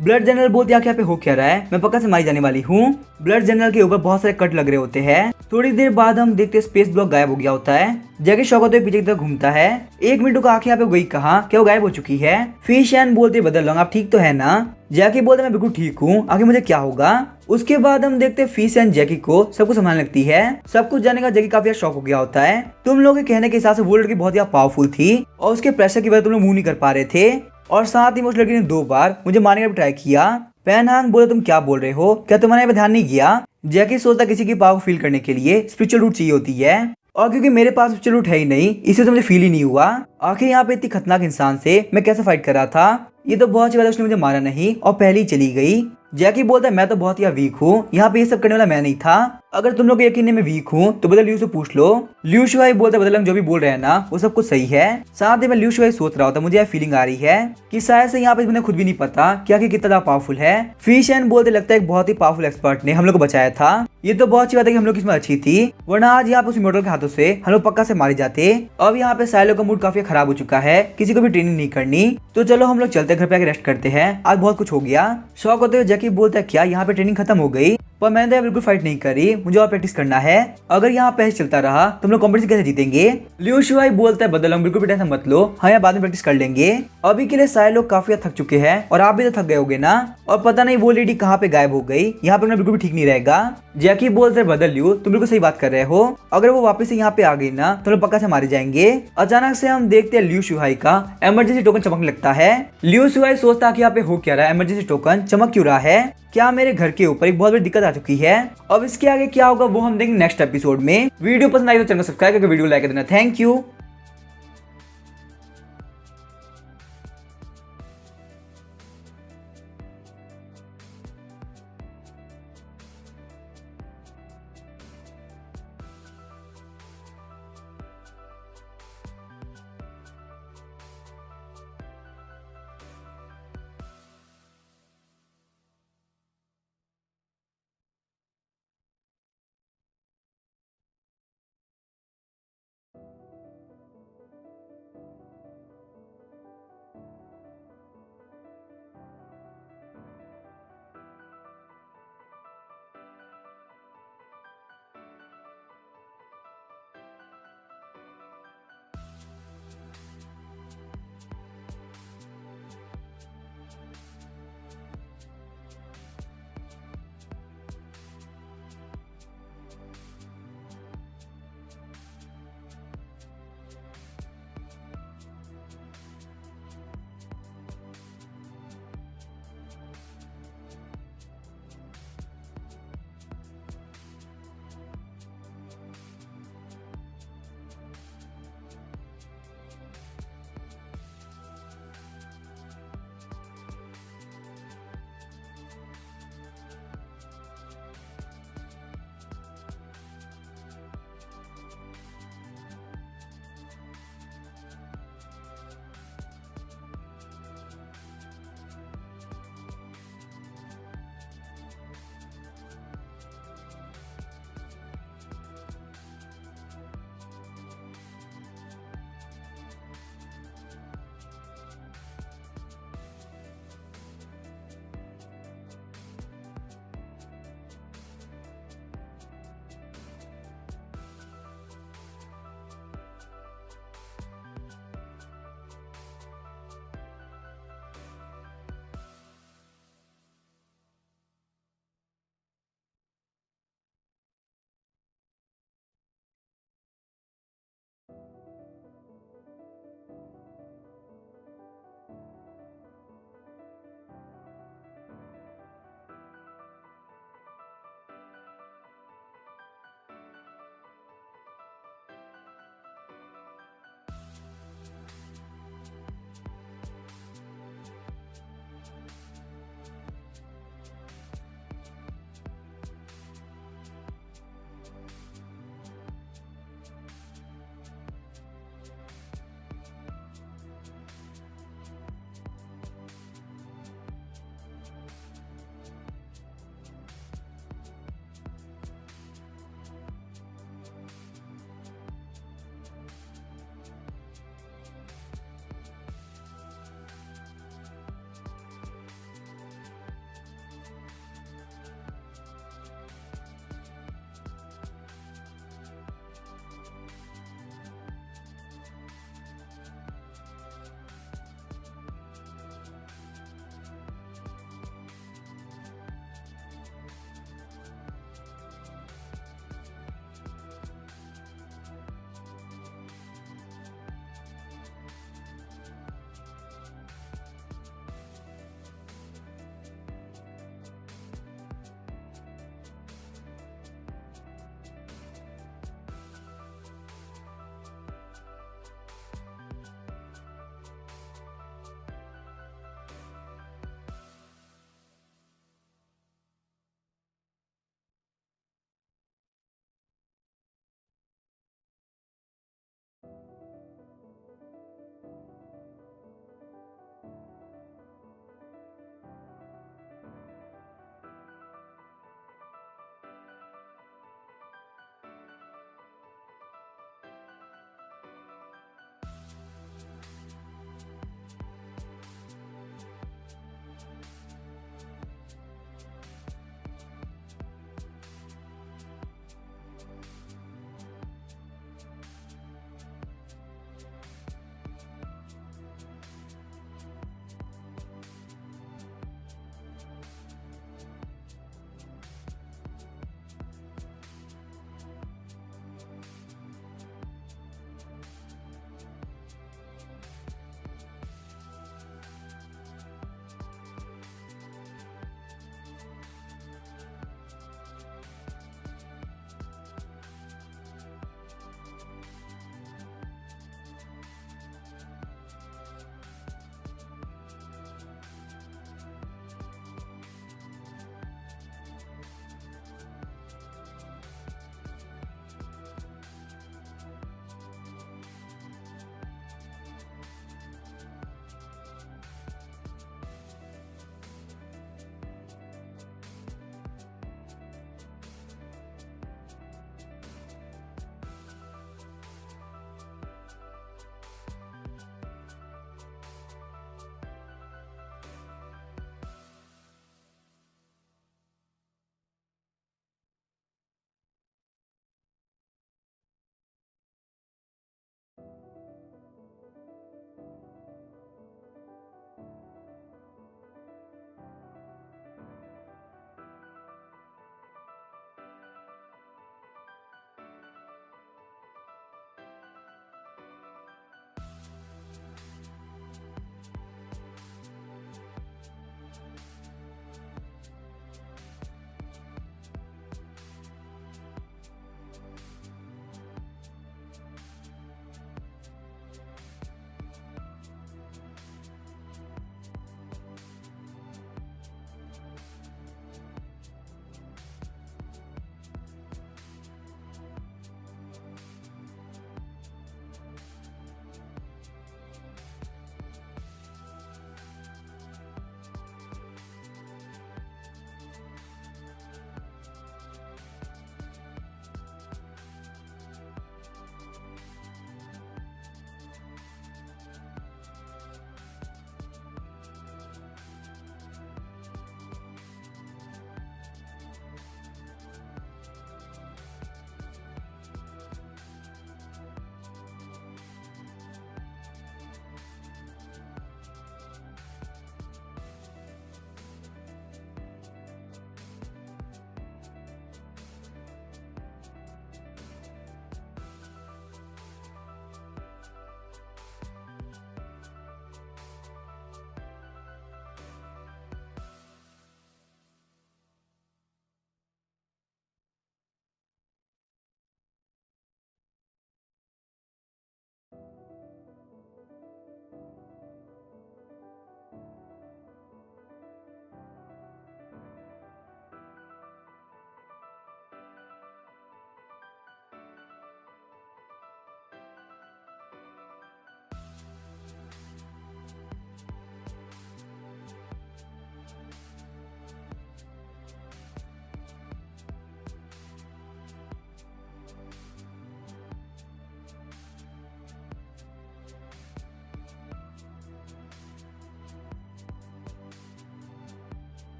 ब्लड जनरल बोलते हैं कि यहाँ पे हो क्या रहा है, मैं पक्का से मारी जाने वाली हूँ। ब्लड जनरल के ऊपर बहुत सारे कट लग रहे होते हैं। थोड़ी देर बाद हम देखते हैं स्पेस ब्लॉक गायब हो गया होता है। जैकी शॉक होते पीछे की तरफ घूमता है। 1 मिनट को आंखें यहाँ पे गई कहाँ, क्या वो गायब हो चुकी है। फिश एंड बोलते बदल लूंगा, आप ठीक तो है ना। जैकी बोलते मैं बिल्कुल ठीक हूँ, आगे मुझे क्या होगा। उसके बाद हम देखते हैं फिश एंड जैकी को सब कुछ संभालने लगती है। सब कुछ जाने का जैकी काफी शॉक हो गया होता है। तुम लोगों के कहने के हिसाब से वो लड़की बहुत ही पावरफुल थी और उसके प्रेशर की वजह तुम लोग मूव नहीं कर पा रहे थे, और साथ ही उस लड़की ने 2 बार मुझे मारने का भी ट्राई किया। पैनहांग बोले तुम क्या बोल रहे हो, क्या तुम्हारे यहाँ पे ध्यान नहीं किया। जैकी सोचता किसी की पावर फील करने के लिए स्पिरिचुअल रूट चाहिए होती है, और क्योंकि मेरे पास स्पिरिचुअल रूट है ही नहीं, इससे तो मुझे फील ही नहीं हुआ। आखिर यहाँ पे इतनी खतरनाक इंसान से मैं कैसे फाइट कर रहा था। ये तो बहुत अच्छी बात है, उसने मुझे मारा नहीं और पहले ही चली गई। जैकी बोलता है मैं तो बहुत ही वीक हूँ, यहाँ पे ये सब करने वाला मैं नहीं था। अगर तुम लोग यकीन नहीं मैं वीक हूँ तो बदल लियू से पूछ लो। लियू शुआई बोलता है बदल जो भी बोल रहे हैं ना वो सब कुछ सही है। साथ ही मैं लियू शुआई सोच रहा होता, मुझे फीलिंग आ रही है कि शायद से यहाँ पे मुझे खुद भी नहीं पता क्या कि कितना पावरफुल है। फिश एंड बोलते लगता है एक बहुत ही पावरफुल एक्सपर्ट ने हम लोग को बचाया था। ये तो बहुत अच्छी बात है कि हम लोग किस्मत अच्छी थी, वरना आज यहाँ पे उस इमॉर्टल के हाथों से हम लोग पक्का से मारे जाते। अब यहाँ पे साइलो का मूड काफी खराब हो चुका है, किसी को भी ट्रेनिंग नहीं करनी। तो चलो हम लोग चलते घर पे आके रेस्ट करते हैं, आज बहुत कुछ हो गया। शौक होते हुए जैकी बोलता है क्या यहाँ पे ट्रेनिंग खत्म हो गई, पर मैंने तो बिल्कुल फाइट नहीं करी, मुझे और प्रैक्टिस करना है। अगर यहाँ पे चलता रहा तो हम लोग कॉम्पिटिशन कैसे जीतेंगे। लियू शुआई बोलता है बदल बिल्कुल भी टेंशन मत लो, हम यहाँ बाद में प्रैक्टिस कर लेंगे। अभी के लिए सारे लोग काफी थक चुके हैं और आप भी तो थक गए होगे ना, और पता नहीं वो लेडी कहाँ पे गायब हो गई, यहाँ पे बिल्कुल भी ठीक नहीं रहेगा। जैकी बोलते है बदल लियू तुम बिल्कुल सही बात कर रहे हो, अगर वो वापस से यहाँ पे आ गई ना तो लोग पक्का से मारे जाएंगे। अचानक से हम देखते हैं लियू शुआई का इमरजेंसी टोकन चमकने लगता है। लियू शुआई सोचता है कि यहाँ पे हो क्या रहा है, इमरजेंसी टोकन चमक क्यों रहा है, क्या मेरे घर के ऊपर एक बहुत बड़ी दिक्कत आ चुकी है। अब इसके आगे क्या होगा वो हम देखेंगे नेक्स्ट एपिसोड में। वीडियो पसंद आई तो चैनल सब्सक्राइब करके वीडियो लाइक कर देना। Thank you.